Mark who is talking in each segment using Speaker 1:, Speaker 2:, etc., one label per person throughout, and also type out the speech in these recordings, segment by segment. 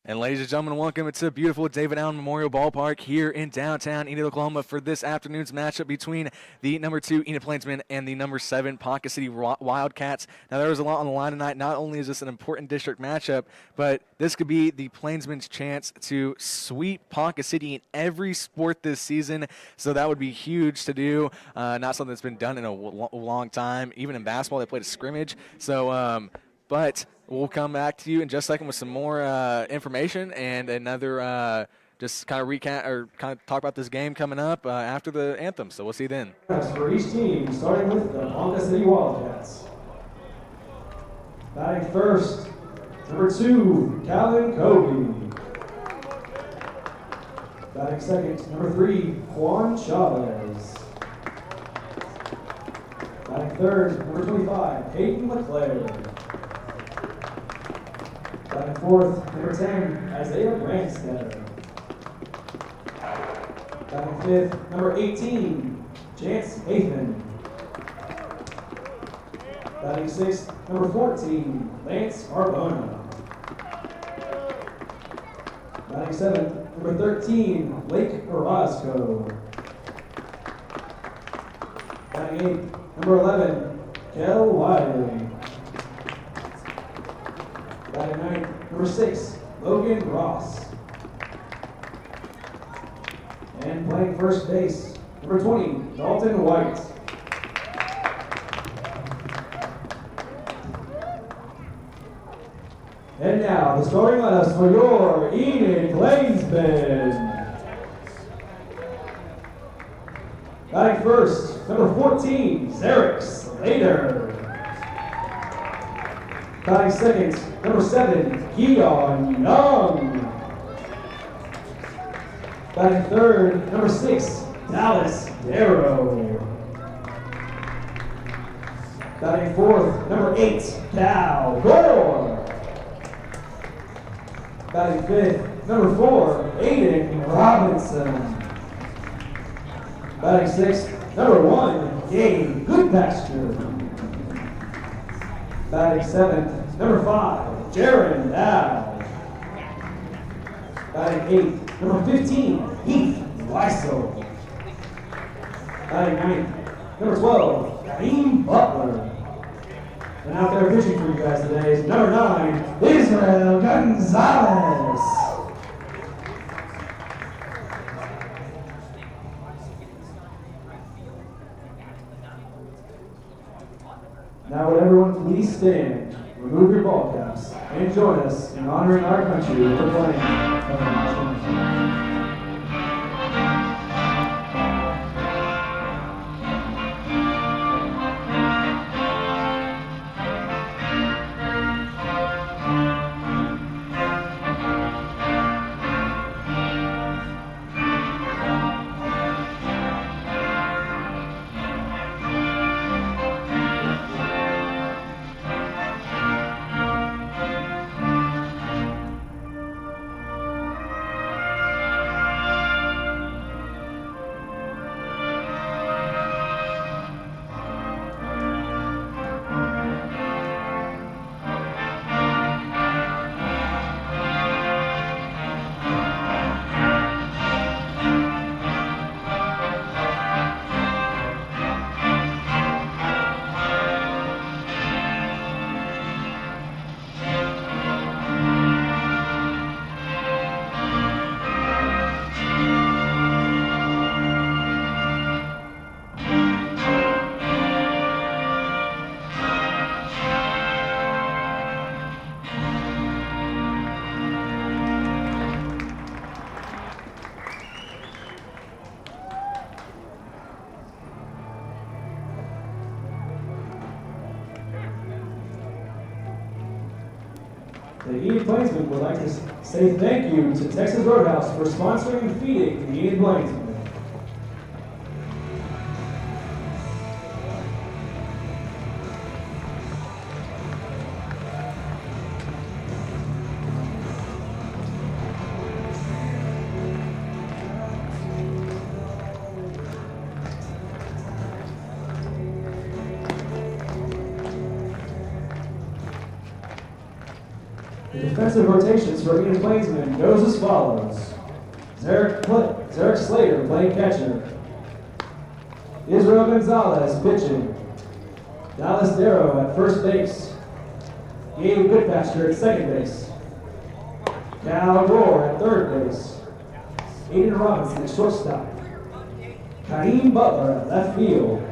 Speaker 1: And ladies and gentlemen, welcome to beautiful David Allen Memorial Ballpark here in downtown Enid, Oklahoma for this afternoon's matchup between the number 2 Enid Plainsmen and the number 7 Ponca City Wildcats. Now, there was a lot on the line tonight. Not only is this an important district matchup, but this could be the Plainsmen's chance to sweep Ponca City in every sport this season. So that would be huge to do. Not something that's been done in a long time. Even in basketball, they played a scrimmage. So, but we'll come back to you in just a second with some more information and another just kind of recap or kind of talk about this game coming up after the anthem. So we'll see you then.
Speaker 2: For each team, starting with the Ponca City Wildcats. Batting first, number 2, Calvin Kobe. Batting second, number 3, Juan Chavez. Batting third, number 25, Peyton LeClaire. Batting fourth, number 10, Isaiah Branstetter. Batting fifth, number 18, Chance Hathman. Batting sixth, number 14, Lance Arbona. Batting seventh, number 13, Lake Orozco. Batting eighth, number 11, Kel Wiley. Batting ninth, number 6, Logan Ross. And playing first base, number 20, Dalton White. And now, the starting lineups for your Enid Plainsmen. Batting first, number 14, Zarek Slater. Batting second, number 7, Keon Young. Batting third, number 6, Dallas Darrow. Batting fourth, number 8, Cal Gore. Batting fifth, number 4, Aiden Robinson. Batting sixth, number 1, Gabe Goodpasture. Batting seventh, number 5, Jaron Dow. Batting eighth, number 15, Heath Weissel. Batting ninth, number 12, Kareem Butler. And out there pitching for you guys today is number 9, Israel Gonzalez. Now would everyone please stand, remove your ball caps, and join us in honoring our country with the playing of the national anthem. The Enid Plainsmen would like to say thank you to Texas Roadhouse for sponsoring and feeding the Enid Plainsmen. The defensive rotations for Enid Plainsman goes as follows. Zarek Slater playing catcher. Israel Gonzalez pitching. Dallas Darrow at first base. Gabe Goodpasture at second base. Cal Gore at third base. Aiden Robinson at shortstop. Kaheem Butler at left field.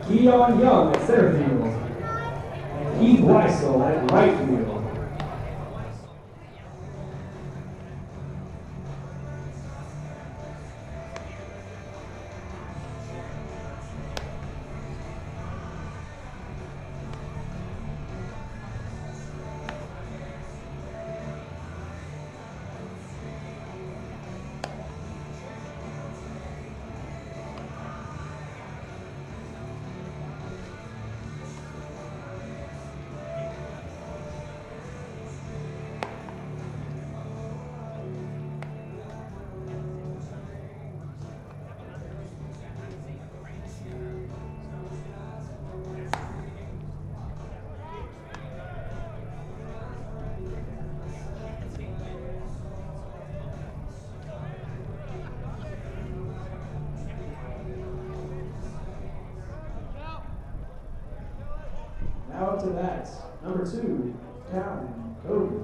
Speaker 2: Keon Young at center field. And Heath Weissel at right field. Now up to that, number 2, Calvin Cody.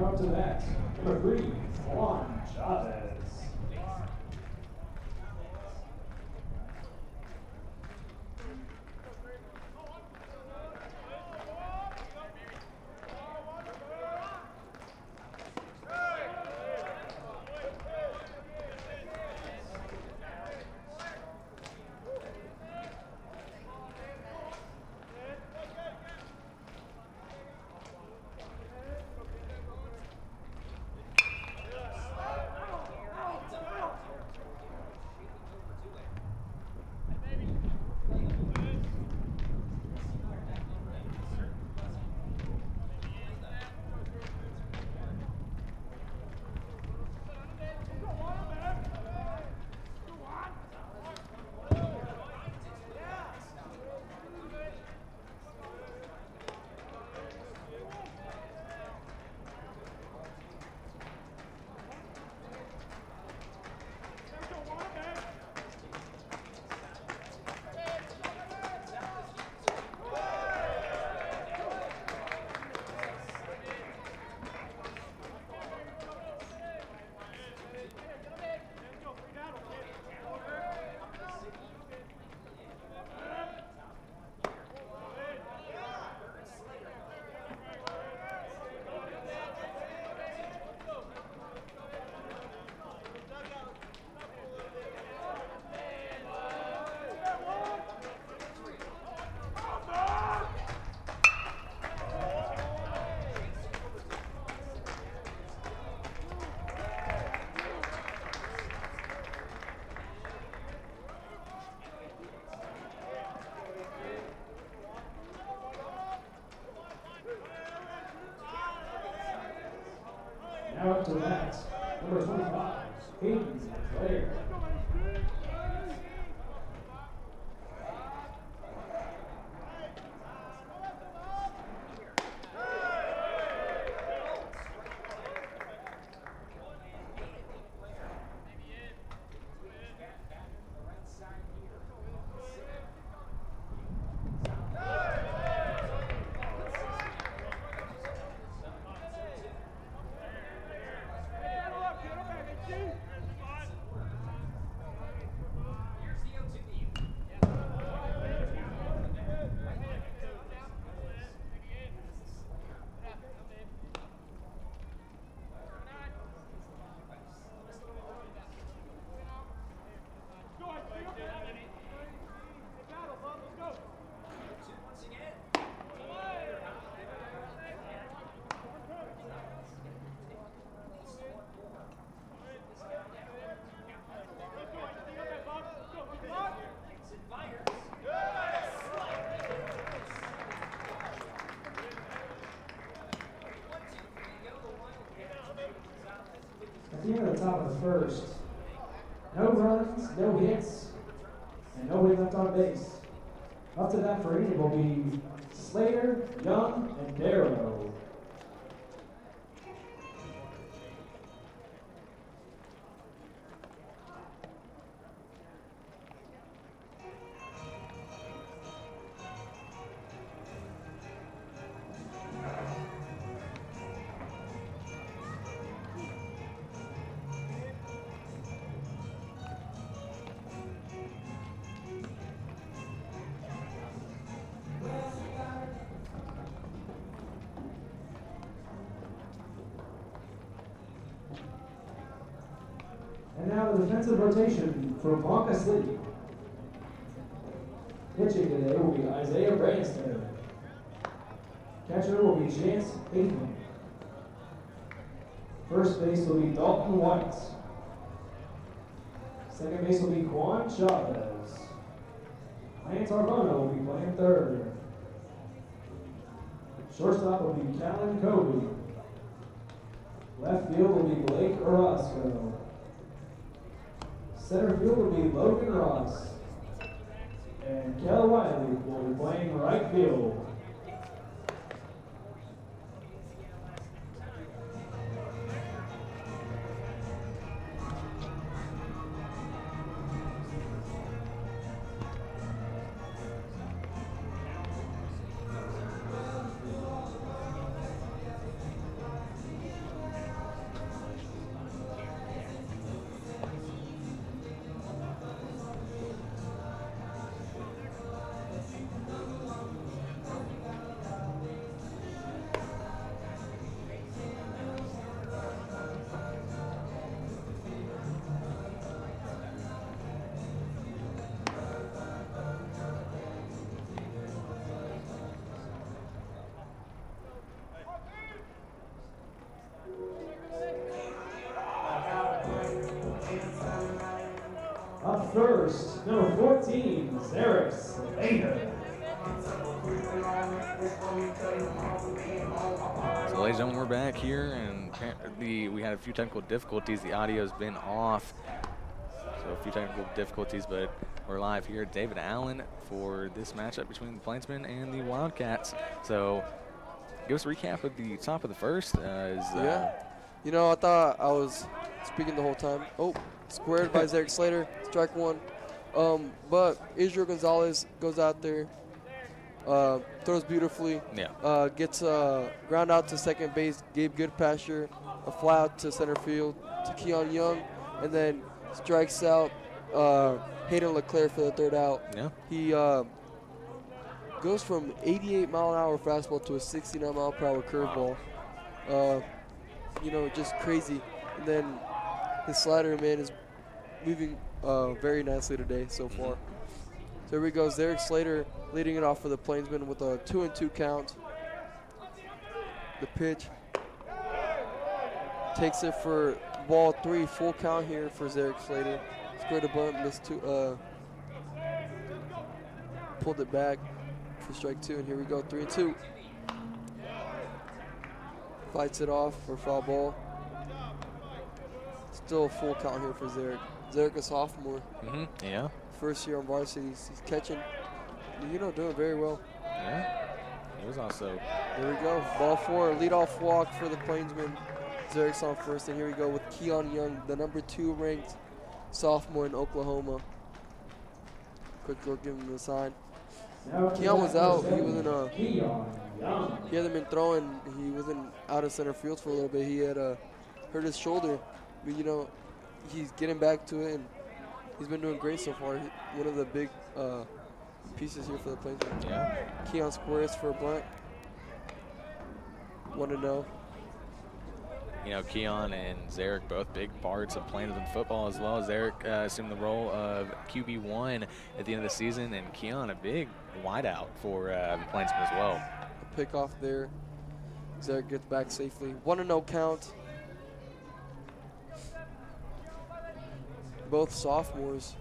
Speaker 2: Up to that, number 3, Juan Chavez. up to the bat, number 25, Hayden Slater. At the end of the top of the first, no runs, no hits, and nobody left on base. Up to that for Enid will be Slater, Young, and Darrow. And now the defensive rotation for Ponca City. Pitching today will be Isaiah Branston. Catcher will be Chance Aikman. First base will be Dalton White. Second base will be Juan Chavez. Lance Arbona will be playing third. Shortstop will be Callan Kobe. Left field will be Blake Orozco. Center field will be Logan Ross. And Kel Wiley will be playing right field. Up first, number 14, Zarek Slater.
Speaker 1: So, ladies and gentlemen, we're back here, and we had a few technical difficulties. The audio's been off, so a few technical difficulties, but we're live here. David Allen for this matchup between the Plainsmen and the Wildcats. So, give us a recap of the top of the first.
Speaker 3: Yeah. You know, I thought I was speaking the whole time. Oh, squared by Zarek Slater, strike one. But Israel Gonzalez goes out there, throws beautifully.
Speaker 1: Yeah.
Speaker 3: Gets a ground out to second base, Gabe Goodpasture, a fly out to center field to Keon Young, and then strikes out Hayden Leclerc for the third out.
Speaker 1: Yeah.
Speaker 3: He goes from 88-mile-an-hour fastball to a 69-mile-per-hour curveball. You know, just crazy. And then his slider, man, is moving very nicely today so far. So here we go, Zarek Slater leading it off for the Plainsmen with a 2-2 count. The pitch takes it for ball 3, full count here for Zarek Slater. Squared a bunt, missed two, pulled it back for strike 2, and here we go, 3-2. Fights it off for foul ball. Still a full count here for Zarek. Zarek, a sophomore.
Speaker 1: Yeah.
Speaker 3: First year on varsity. He's catching, doing very well.
Speaker 1: Yeah. He was also.
Speaker 3: There we go. Ball 4, leadoff walk for the Plainsmen. Zarek's on first, and here we go with Keon Young, the number 2 ranked sophomore in Oklahoma. Quick look, give him the sign. Keon was out. He wasn't he hasn't been throwing. He wasn't out of center field for a little bit. He had hurt his shoulder. But, he's getting back to it, and he's been doing great so far. One of the big pieces here for the Plainsmen.
Speaker 1: Yeah.
Speaker 3: Keon squares for a bunt. 1-0.
Speaker 1: Keon and Zarek, both big parts of Plainsman football as well. Zarek assumed the role of QB1 at the end of the season, and Keon a big wideout for the Plainsman as well.
Speaker 3: A pick off there. Zarek gets back safely. 1-0 count. Both sophomores.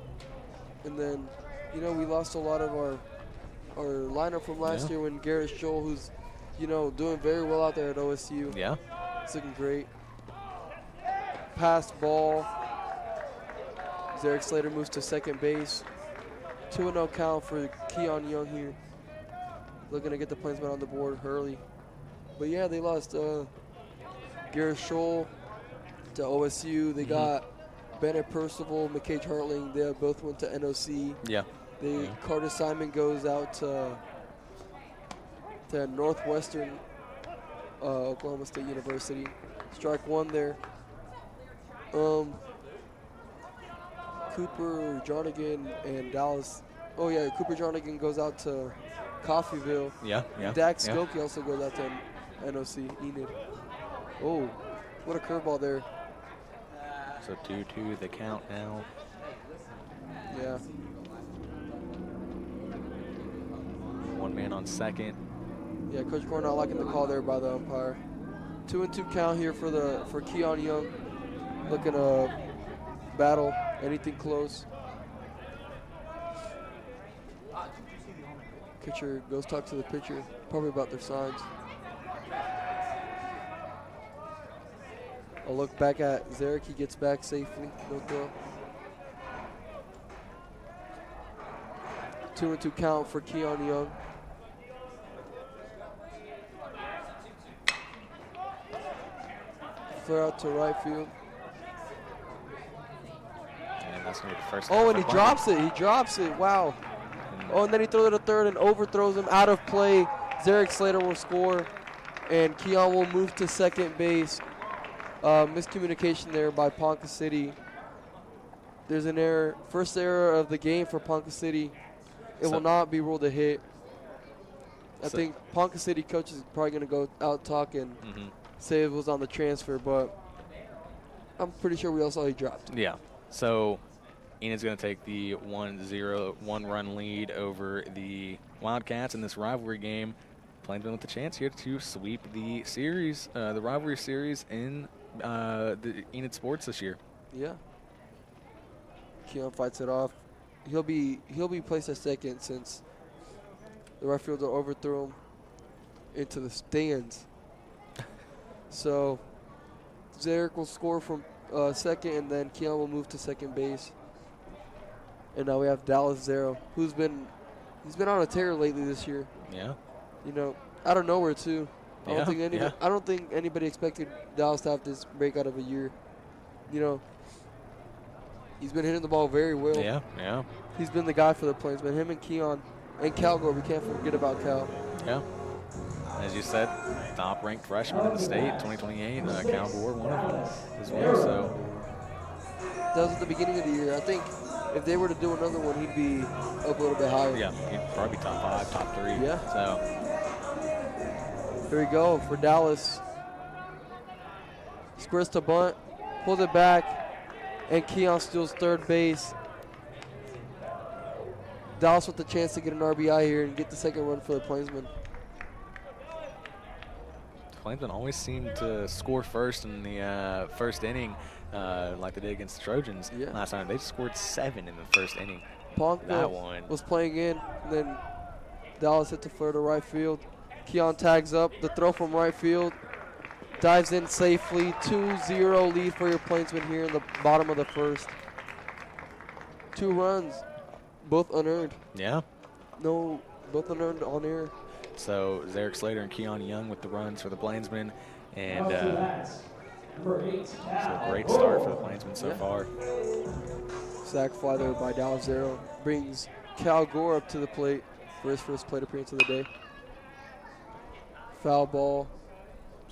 Speaker 3: And then, we lost a lot of our lineup from last year when Garrett Scholl, who's, doing very well out there at OSU.
Speaker 1: Yeah.
Speaker 3: It's looking great. Pass ball. Zarek Slater moves to second base. 2-0 count for Keon Young here. Looking to get the Plainsmen on the board early. But yeah, they lost Garrett Scholl to OSU. They got Bennett Percival, McCage Hartling. They both went to NOC.
Speaker 1: Yeah.
Speaker 3: Carter Simon goes out to Northwestern Oklahoma State University. Strike 1 there. Cooper Jarnigan and Dallas. Oh yeah, Cooper Jarnigan goes out to Coffeyville.
Speaker 1: Yeah.
Speaker 3: Dak Skokie also goes out to NOC, Enid. Oh, what a curveball there.
Speaker 1: So 2-2 the count now.
Speaker 3: Yeah.
Speaker 1: One man on second.
Speaker 3: Yeah, Coach Gore not liking the call there by the umpire. 2-2 count here for Keon Young. Looking to battle anything close. Pitcher goes talk to the pitcher, probably about their signs. A look back at Zarek. He gets back safely. No throw. 2-2 count for Keon Young. Flare out to right field.
Speaker 1: And that's going to be the first.
Speaker 3: Oh, and he drops it. He drops it. Wow. Oh, and then he throws it to third and overthrows him out of play. Zarek Slater will score, and Keon will move to second base. Miscommunication there by Ponca City. There's an error. First error of the game for Ponca City. It will not be ruled a hit. I think Ponca City coach is probably going to go out talking, say it was on the transfer, but I'm pretty sure we all saw he dropped.
Speaker 1: Yeah. So Enid's going to take the 1-0 one-run lead over the Wildcats in this rivalry game. Plainsman with the chance here to sweep the series, the rivalry series in the Enid Sports this year.
Speaker 3: Yeah. Keon fights it off. He'll be placed at second since the right fielder overthrew him into the stands. So Zarek will score from second, and then Keon will move to second base. And now we have Dallas Zero, he's been on a tear lately this year.
Speaker 1: Yeah.
Speaker 3: Out of nowhere too. I
Speaker 1: Yeah,
Speaker 3: don't think anybody expected Dallas to have this breakout of a year. He's been hitting the ball very well.
Speaker 1: Yeah.
Speaker 3: He's been the guy for the Plainsmen. Him and Keon and Cal Gore. We can't forget about Cal.
Speaker 1: Yeah. As you said, top-ranked freshman in the state, 2028. Cal Gore, one of them as well. So
Speaker 3: that was at the beginning of the year. I think if they were to do another one, he'd be up a little bit higher.
Speaker 1: yeah, he'd probably be top 5, top 3.
Speaker 3: Yeah.
Speaker 1: So
Speaker 3: here we go for Dallas. Squares to bunt, pulls it back, and Keon steals third base. Dallas with the chance to get an RBI here and get the second run for the Plainsmen.
Speaker 1: Plainsmen always seem to score first in the first inning, like they did against the Trojans last time. They scored 7 in the first inning.
Speaker 3: Ponca was playing in, and then Dallas hit the flare to right field. Keon tags up the throw from right field. dives in safely. 2-0 lead for your Plainsmen here in the bottom of the first. 2 runs, both unearned.
Speaker 1: Yeah.
Speaker 3: No, both unearned on air.
Speaker 1: So Zarek Slater and Keon Young with the runs for the Plainsmen. And
Speaker 2: Number 8,
Speaker 1: so a great start for the Plainsmen so far.
Speaker 3: Sack fly there by Dallas Zero. Brings Cal Gore up to the plate for his first plate appearance of the day. Foul ball.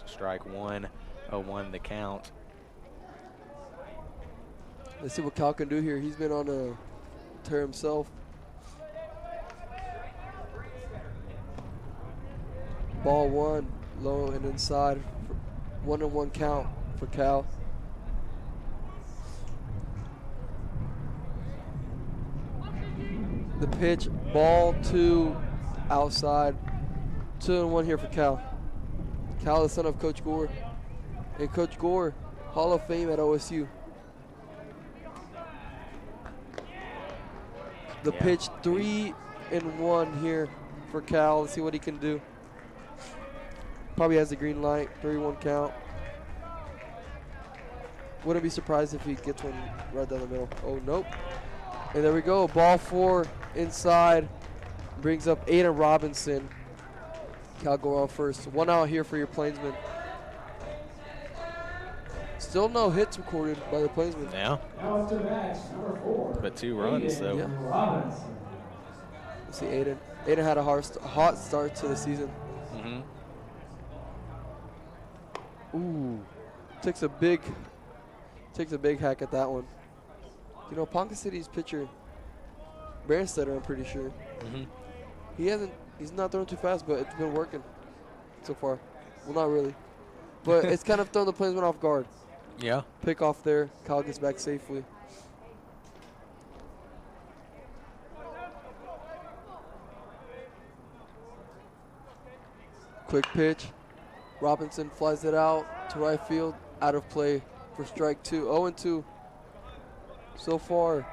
Speaker 1: Strike 1, 0-1 the count.
Speaker 3: Let's see what Cal can do here. He's been on a tear himself. Ball 1, low and inside. 1-1 count for Cal. The pitch, ball 2, outside. 2-1 here for Cal. Cal, the son of Coach Gore. And Coach Gore, Hall of Fame at OSU. The pitch, 3-1 here for Cal. Let's see what he can do. Probably has the green light, 3-1 count. Wouldn't be surprised if he gets one right down the middle. Oh, nope. And there we go, ball 4 inside. Brings up Aiden Robinson. Cal Gore on first. 1 out here for your Plainsmen. Still no hits recorded by the Plainsmen.
Speaker 1: Yeah.
Speaker 2: Now up to bat, number 4.
Speaker 1: But 2 runs, so.
Speaker 3: Yeah.
Speaker 2: Robinson.
Speaker 3: Let's see Aiden. Aiden had a hot start to the season.
Speaker 1: Mm-hmm.
Speaker 3: Ooh, takes a big hack at that one. You know, Ponca City's pitcher, Branstetter, I'm pretty sure.
Speaker 1: Mm-hmm.
Speaker 3: He's not throwing too fast, but it's been working so far. Well, not really, but it's kind of thrown the Plainsmen off guard.
Speaker 1: Yeah.
Speaker 3: Pick off there. Kyle gets back safely. Quick pitch. Robinson flies it out to right field. Out of play for strike 2. 0-2 so far.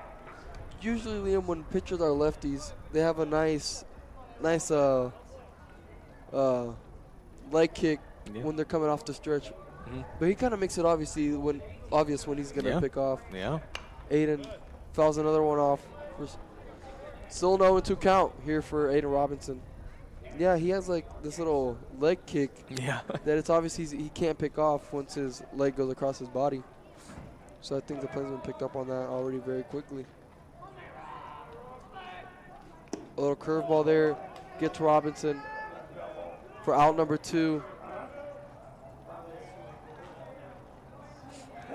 Speaker 3: Usually, Liam, when pitchers are lefties, they have a nice leg kick when they're coming off the stretch.
Speaker 1: Mm-hmm.
Speaker 3: But he kind of makes it obvious when he's going to pick off.
Speaker 1: Yeah.
Speaker 3: Aiden fouls another one off. Still 0-2 count here for Aiden Robinson. Yeah, he has like this little leg kick that it's obvious he can't pick off once his leg goes across his body. So I think the Plainsmen picked up on that already very quickly. A little curveball there. Get to Robinson for out number 2.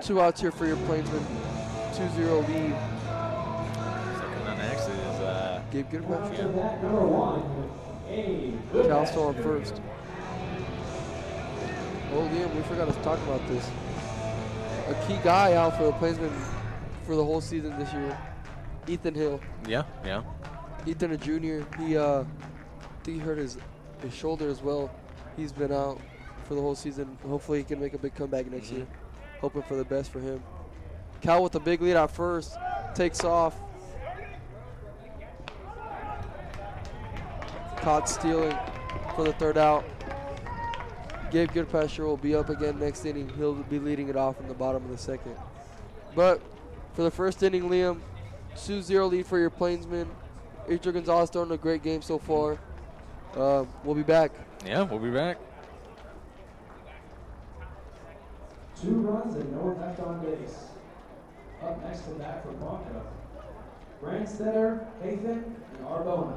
Speaker 3: 2 outs here for your Plainsmen. 2-0 lead.
Speaker 1: Second on next is
Speaker 3: Gabe Goodwin.
Speaker 2: After that, number 1.
Speaker 3: Cal still on first. Oh, Liam, we forgot to talk about this. A key guy out for the Plainsmen for the whole season this year, Ethan Hill.
Speaker 1: Yeah.
Speaker 3: Ethan, a junior, I think he hurt his shoulder as well. He's been out for the whole season. Hopefully he can make a big comeback next year. Hoping for the best for him. Cal with a big lead at first, takes off. Caught stealing for the 3rd out. Gabe Goodpasture will be up again next inning. He'll be leading it off in the bottom of the 2nd. But for the first inning, Liam, 2-0 lead for your Plainsmen. Adriel Gonzalez throwing a great game so far. We'll be back.
Speaker 1: Yeah, we'll be back.
Speaker 2: 2 runs and no left on base. Up next to bat for Ponca, Branstetter, Hathan, and Arbona.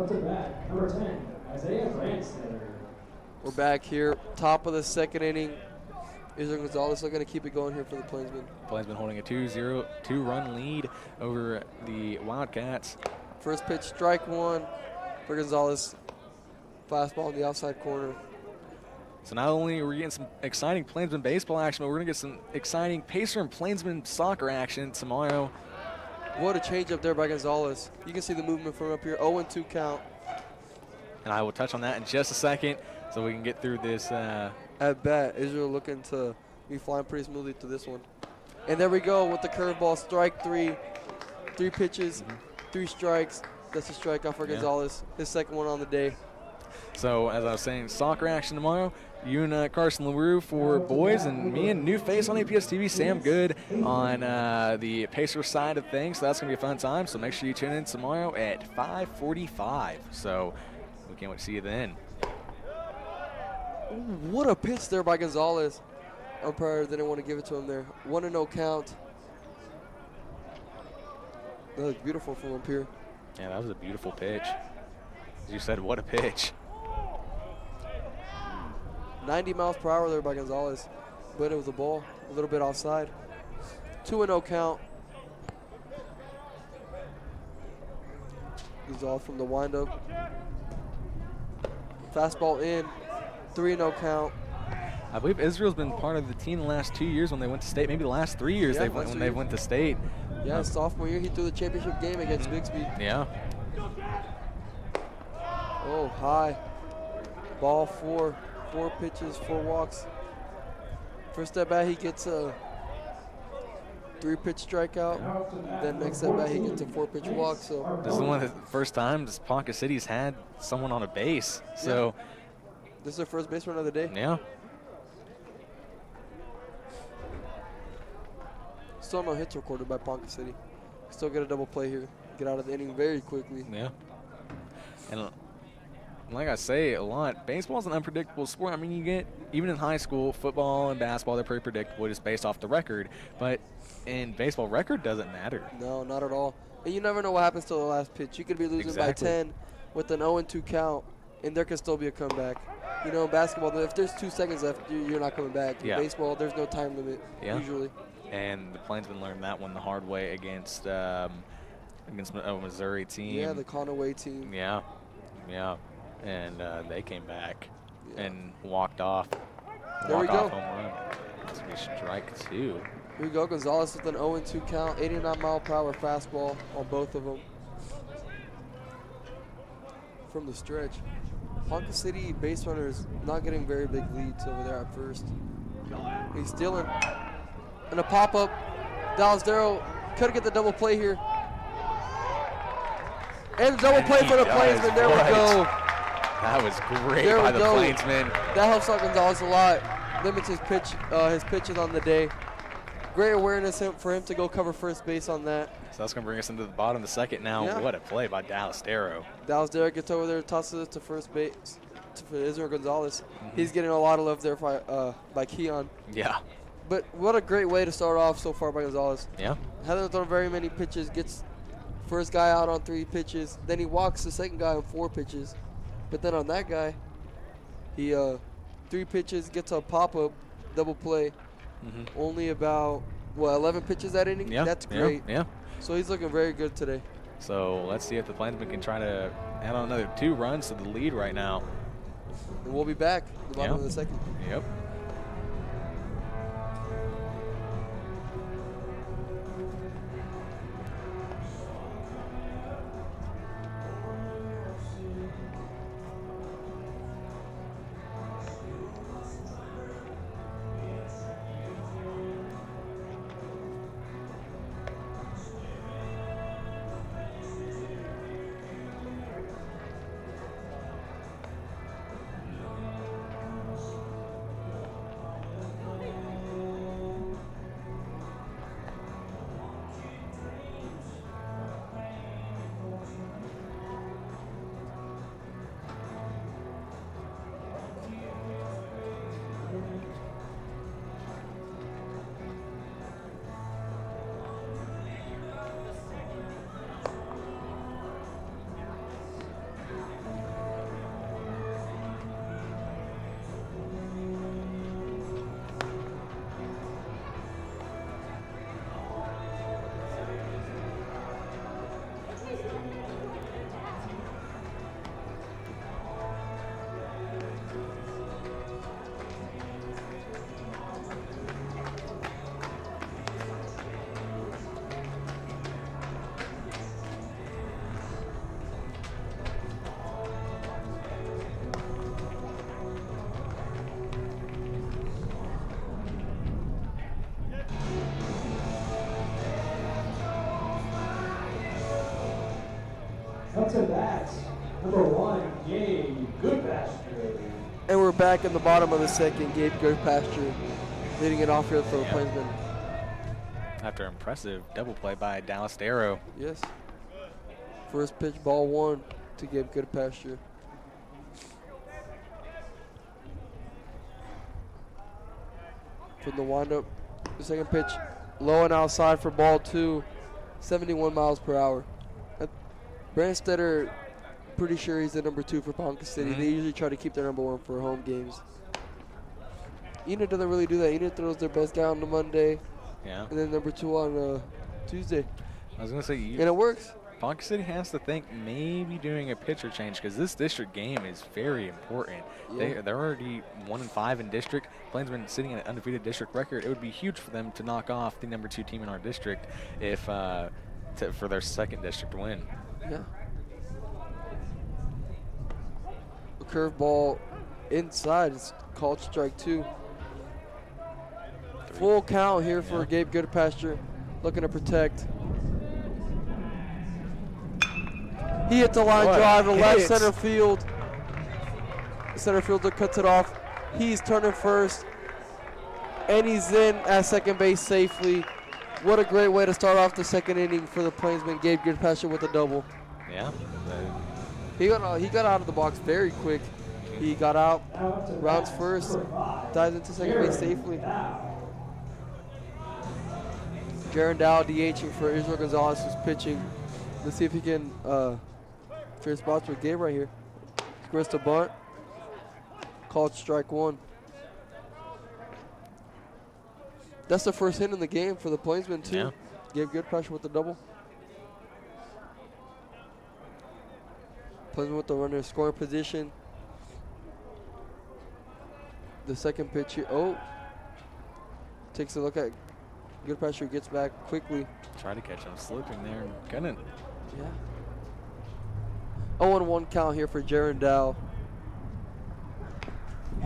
Speaker 2: Up to bat, number 10, Isaiah Branster.
Speaker 3: We're back here, top of the second inning. Israel Gonzalez looking to keep it going here for the Plainsmen.
Speaker 1: Plainsmen holding a 2-run lead over the Wildcats.
Speaker 3: First pitch, strike one for Gonzalez. Fastball in the outside corner.
Speaker 1: So not only are we getting some exciting Plainsman baseball action, but we're going to get some exciting Pacer and Plainsman soccer action tomorrow.
Speaker 3: What a change up there by Gonzalez. You can see the movement from up here. 0-2 count.
Speaker 1: And I will touch on that in just a second so we can get through this.
Speaker 3: At bat, Israel looking to be flying pretty smoothly to this one. And there we go with the curveball. Strike three. 3 pitches, 3 strikes. That's a strikeout for Gonzalez. His second one on the day.
Speaker 1: So as I was saying, soccer action tomorrow. You and Carson LaRue for boys, and me and new face on APS TV, Sam Good, on the Pacer side of things. So that's going to be a fun time. So make sure you tune in tomorrow at 5:45. So we can't wait to see you then.
Speaker 3: Ooh, what a pitch there by Gonzalez. Umpire didn't want to give it to him there. 1-0 count. That was beautiful from up here.
Speaker 1: Yeah, that was a beautiful pitch. As you said, what a pitch.
Speaker 3: 90 miles per hour there by Gonzalez, but it was a ball, a little bit offside. 2-0 count. Gonzalez from the windup. Fastball in. 3-0 count.
Speaker 1: I believe Israel's been part of the team the last 2 years when they went to state. Maybe the last 3 years
Speaker 3: Yeah,
Speaker 1: when they went to state.
Speaker 3: Yeah, sophomore year he threw the championship game against Bixby.
Speaker 1: Yeah.
Speaker 3: Oh, high. Ball 4. 4 pitches, 4 walks. First at bat, he gets a 3-pitch strikeout. Then next at bat, he gets a 4-pitch walk. So
Speaker 1: This is one of the first times Ponca City's had someone on a base. So,
Speaker 3: this is their first base run of the day.
Speaker 1: yeah.
Speaker 3: Still no hits recorded by Ponca City. Still get a double play here. Get out of the inning very quickly.
Speaker 1: Yeah. And like I say a lot, baseball's an unpredictable sport. I mean, you get, even in high school, football and basketball, they're pretty predictable just based off the record. But in baseball, record doesn't matter.
Speaker 3: No, not at all. And you never know what happens till the last pitch. You could be losing by 10 with an 0-2 count, and there could still be a comeback. You know, in basketball, if there's 2 seconds left, you're not coming back. In baseball, there's no time limit usually.
Speaker 1: And the Plainsmen learned that one the hard way against a Missouri team.
Speaker 3: Yeah, the Conaway team.
Speaker 1: Yeah, yeah. And they came back and walked off.
Speaker 3: There we go.
Speaker 1: Home run. It's going to be strike 2.
Speaker 3: Here we go. Gonzalez with an 0-2 count. 89-mile-per-hour fastball on both of them. From the stretch. Ponca City base runners not getting very big leads over there at first. He's stealing. And a pop-up. Dallas Darrow could get the double play here. And the double play for the Plainsmen. There we go.
Speaker 1: That was great by the Plainsmen.
Speaker 3: That helps out Gonzalez a lot. Limits his pitches on the day. Great awareness for him to go cover first base on that.
Speaker 1: So that's going to bring us into the bottom of the second now.
Speaker 3: Yeah.
Speaker 1: What a play by Dallas Darrow.
Speaker 3: Dallas Darrow gets over there, tosses it to first base for Israel Gonzalez. He's getting a lot of love there by Keon.
Speaker 1: Yeah.
Speaker 3: But what a great way to start off so far by Gonzalez.
Speaker 1: Yeah.
Speaker 3: Hasn't thrown very many pitches, gets first guy out on 3 pitches. Then he walks the second guy on 4 pitches. But then on that guy, he 3 pitches, gets a pop-up, double play. Only about, 11 pitches that inning?
Speaker 1: Yeah.
Speaker 3: That's great.
Speaker 1: Yeah.
Speaker 3: So he's looking very good today.
Speaker 1: So let's see if the Plainsmen can try to add on another 2 runs to the lead right now.
Speaker 3: And we'll be back at the bottom of the second.
Speaker 1: Yep.
Speaker 2: Up to bat, number 1, Gabe Goodpasture.
Speaker 3: And we're back in the bottom of the second. Gabe Goodpasture leading it off here for the Plainsmen.
Speaker 1: After impressive double play by Dallas Darrow.
Speaker 3: Yes. First pitch, ball 1 to Gabe Goodpasture. From the windup, the second pitch, low and outside for ball 2, 71 miles per hour. Brandstetter, pretty sure he's the number 2 for Ponca City. They usually try to keep their number 1 for home games. Enid doesn't really do that. Enid throws their best guy on the Monday, and then number 2 on Tuesday.
Speaker 1: I was going to say,
Speaker 3: and it works.
Speaker 1: Ponca City has to think maybe doing a pitcher change because this district game is very important.
Speaker 3: Yeah.
Speaker 1: They're already 1-5 in district. Plainsmen sitting at an undefeated district record. It would be huge for them to knock off the number 2 team in our district if for their second district win.
Speaker 3: Yeah. A curveball inside. It's called strike 2. Full count here for Gabe Goodpasture, looking to protect. He hits a line drive to left center field. The center fielder cuts it off. He's turning first, and he's in at second base safely. What a great way to start off the second inning for the Plainsmen. Gabe Goodpasture with a double.
Speaker 1: Yeah.
Speaker 3: He got out of the box very quick. He got out, rounds first, dives into second base safely. Jaron Dow DHing for Israel Gonzalez, who's pitching. Let's see if he can trade spots with Gabe right here. Squares to bunt. Called strike 1. That's the first hit in the game for the Plainsmen too.
Speaker 1: Yeah.
Speaker 3: Gabe Goodpasture with the double. Plainsmen with the runner in scoring position. The second pitch here. Oh. Takes a look at Goodpasture, gets back quickly.
Speaker 1: Try to catch him slipping there and couldn't.
Speaker 3: Yeah. 0-1 count here for Jaron Dow.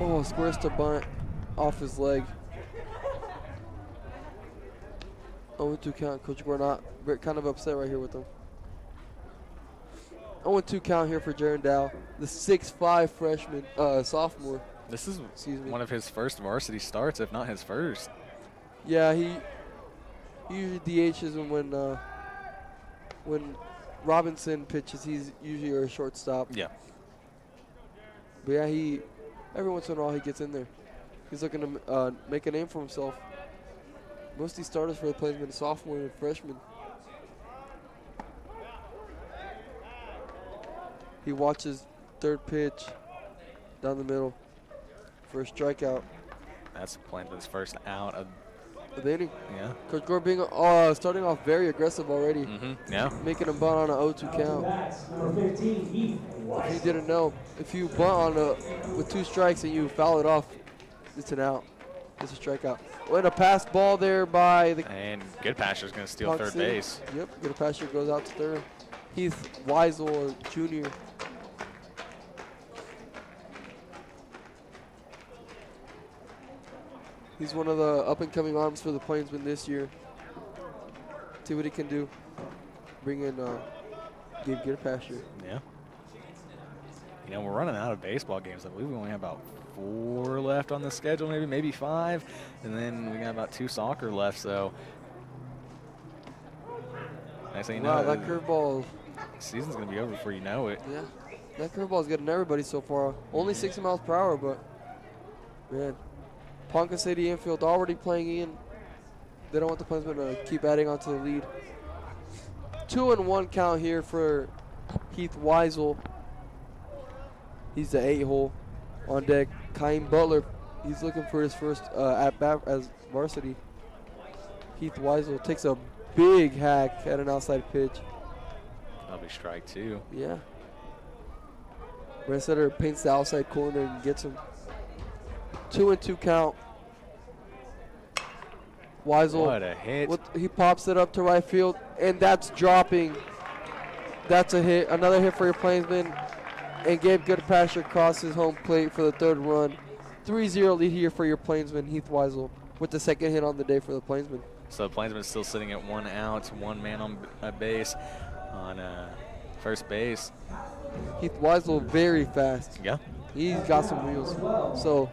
Speaker 3: Oh, squares to bunt off his leg. 0-2 count. Coach Gordon kind of upset right here with him. 0-2 count here for Jaron Dow, the 6'5" freshman, sophomore.
Speaker 1: This is one of his first varsity starts, if not his first.
Speaker 3: Yeah, he usually DHs when Robinson pitches. He's usually a shortstop.
Speaker 1: Yeah.
Speaker 3: But yeah, every once in a while he gets in there. He's looking to make a name for himself. Most of these starters for the Plainsmen, sophomore and freshman. He watches third pitch down the middle for a strikeout.
Speaker 1: That's Plainsman's first out of
Speaker 3: the inning.
Speaker 1: Yeah.
Speaker 3: Coach Gore being starting off very aggressive already.
Speaker 1: Yeah.
Speaker 3: Making him bunt on an 0-2 count.
Speaker 2: Number 15,
Speaker 3: If you didn't know, if you bunt with 2 strikes and you foul it off, it's an out. It's a strikeout. And a pass ball there by the.
Speaker 1: And Goodpasture's going to steal
Speaker 3: Ponca
Speaker 1: third
Speaker 3: City.
Speaker 1: base.
Speaker 3: Yep. Goodpasture goes out to third. Heath Weisel Jr. He's one of the up-and-coming arms for the Plainsmen this year. See what he can do. Bring in Gabe Goodpasture.
Speaker 1: Yeah. You know, we're running out of baseball games. I believe we only have about 4 left on the schedule, maybe 5. And then we got about 2 soccer left, so. Next thing you know,
Speaker 3: that curveball.
Speaker 1: Season's going to be over before you know it.
Speaker 3: Yeah. That curveball's getting everybody so far. Only 60 miles per hour, but man. Ponca City infield already playing in. They don't want the Plainsmen to keep adding on to the lead. 2-1 count here for Heath Weisel. He's the 8-hole on deck. Kaim Butler, he's looking for his first at-bat as varsity. Heath Weisel takes a big hack at an outside pitch.
Speaker 1: That'll be strike 2.
Speaker 3: Yeah. Brandstetter paints the outside corner and gets him. 2-2 count. Weisel.
Speaker 1: What a hit.
Speaker 3: He pops it up to right field, and that's dropping. That's a hit. Another hit for your Plainsmen. And Gabe Goodpasture crosses home plate for the 3rd run. 3-0 lead here for your Plainsmen, Heath Weisel, with the 2nd hit on the day for the Plainsmen.
Speaker 1: So Plainsman still sitting at 1 out, 1 man on base on first base.
Speaker 3: Heath Weisel very fast.
Speaker 1: Yeah.
Speaker 3: He's got some wheels. So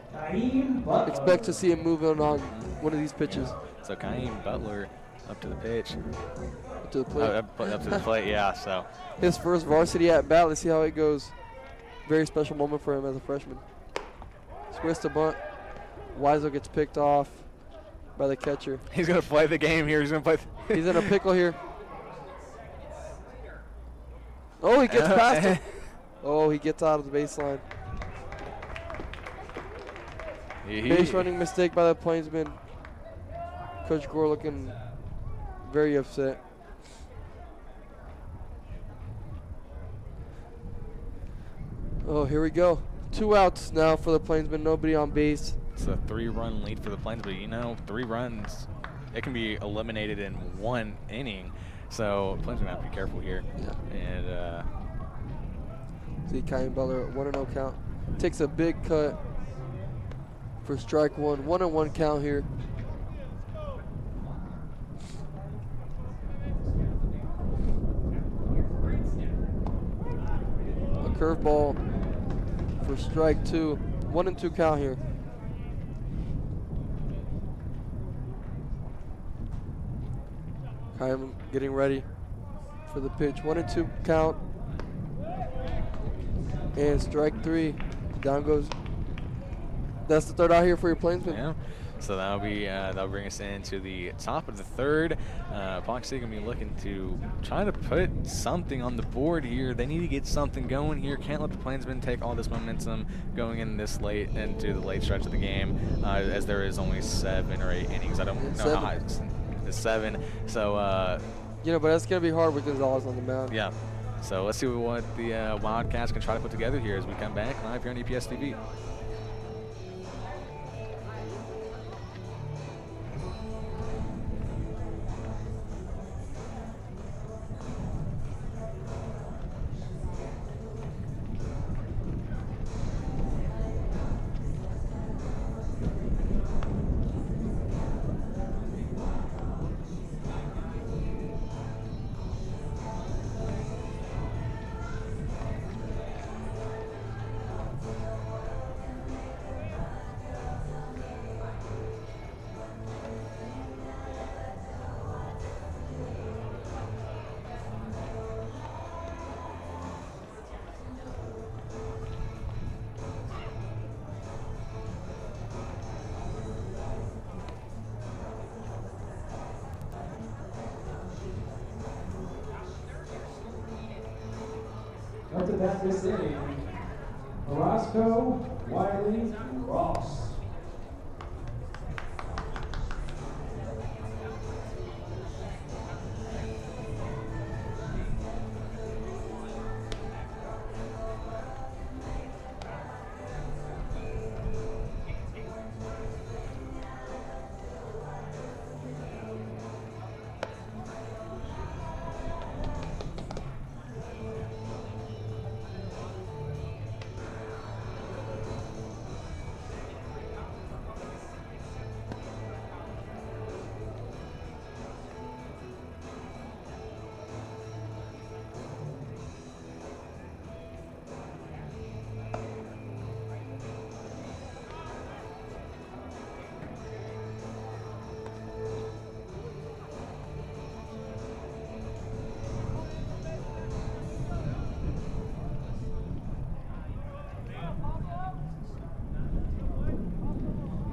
Speaker 3: expect to see him moving on one of these pitches.
Speaker 1: So Kaim Butler up to the pitch.
Speaker 3: Up to the plate.
Speaker 1: Up to the plate, yeah. So
Speaker 3: His first varsity at bat. Let's see how it goes. Very special moment for him as a freshman. Squares to bunt. Weisel gets picked off by the catcher.
Speaker 1: he's going to play the game here. He's going to play.
Speaker 3: He's in a pickle here. Oh, he gets past him. Oh, he gets out of the baseline. Base running mistake by the Plainsman. Coach Gore looking very upset. Oh, here we go. 2 outs now for the Plainsman. Nobody on base.
Speaker 1: It's a 3-run lead for the Plains, but 3 runs, it can be eliminated in 1 inning. So Plains gonna have to be careful here.
Speaker 3: Yeah.
Speaker 1: And
Speaker 3: See Kaim Butler 1-0 count. Takes a big cut for strike 1. 1-1 count here. A curveball for strike 2. 1-2 count here. Kaim getting ready for the pitch. 1-2 count. And strike 3. Down goes. That's the third out here for your Plainsman.
Speaker 1: yeah. So that'll bring us into the top of the third. Ponca City gonna be looking to try to put something on the board here. They need to get something going here. Can't let the Plainsmen take all this momentum going in this late into the late stretch of the game, as there is only 7 or 8 innings. I don't know how high it's 7. So
Speaker 3: but that's gonna be hard with Gonzalez on the mound.
Speaker 1: yeah. So let's see what the Wildcats can try to put together here as we come back live here on EPS TV.
Speaker 2: Up to bat this inning, Orozco, Wiley, and Ross.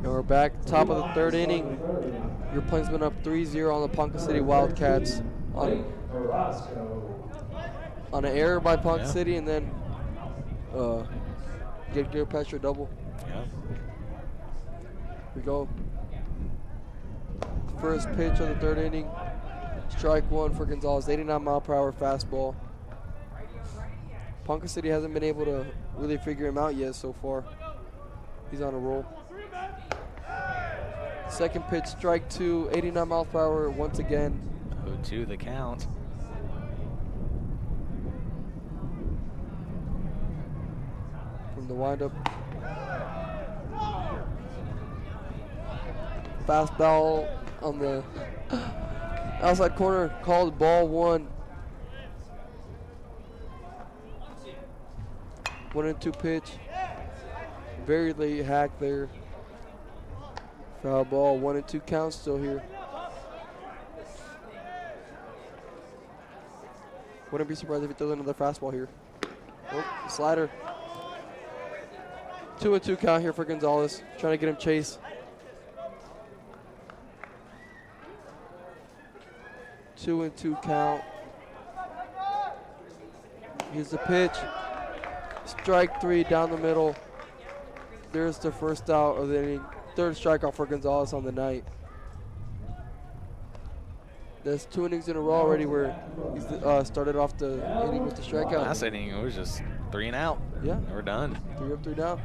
Speaker 3: And we're back, top of the third inning. Your Plainsman up 3-0 on the Ponca City Wildcats on an error by Ponca City, and then get past your double.
Speaker 1: Yeah.
Speaker 3: Here we go. First pitch of the third inning. Strike 1 for Gonzalez. 89-mile-per-hour fastball. Ponca City hasn't been able to really figure him out yet so far. He's on a roll. Second pitch, strike 2, 89 miles per hour once again.
Speaker 1: 0-2 the count.
Speaker 3: From the windup. Fastball on the outside corner, called ball 1. 1-2 pitch. Very late hack there. Foul ball. 1-2 count still here. Wouldn't be surprised if he throws another fastball here. Oh, slider. 2-2 count here for Gonzalez. Trying to get him chase. 2-2 count. Here's the pitch. Strike 3 down the middle. There's the first out of the inning. Third strikeout for Gonzalez on the night. There's 2 innings in a row already where he's started off the inning with the strikeout.
Speaker 1: Last inning, it was just 3 and out.
Speaker 3: Yeah.
Speaker 1: And we're done.
Speaker 3: 3 up, 3 down.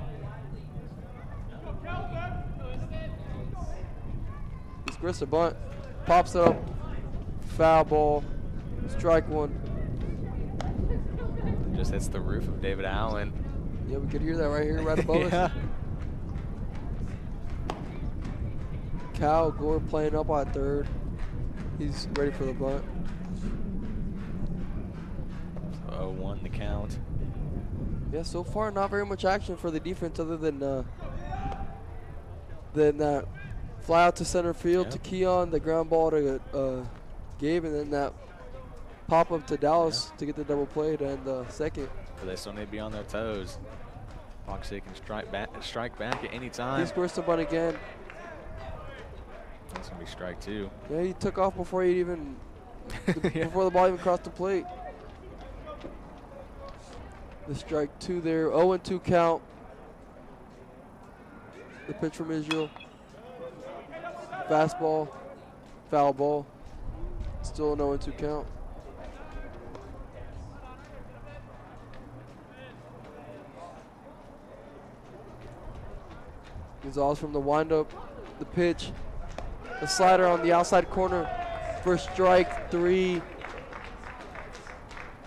Speaker 3: He squirts the bunt. Pops up. Foul ball. Strike 1.
Speaker 1: Just hits the roof of David Allen.
Speaker 3: Yeah, we could hear that right here, right above
Speaker 1: Yeah.
Speaker 3: us. Cal Gore playing up on third. He's ready for the bunt.
Speaker 1: So 0-1 the count.
Speaker 3: Yeah, so far not very much action for the defense other than that fly out to center field to Keon, the ground ball to Gabe, and then that pop up to Dallas to get the double play to end the second.
Speaker 1: But they still need to be on their toes. Ponca City can strike back at any time.
Speaker 3: He scores the bunt again.
Speaker 1: That's gonna be strike 2.
Speaker 3: Yeah, he took off before he even before the ball even crossed the plate. The strike 2 there. 0-2 count. The pitch from Israel. Fastball. Foul ball. Still an 0-2 count. Gonzalez from the windup. The pitch. The slider on the outside corner for strike 3.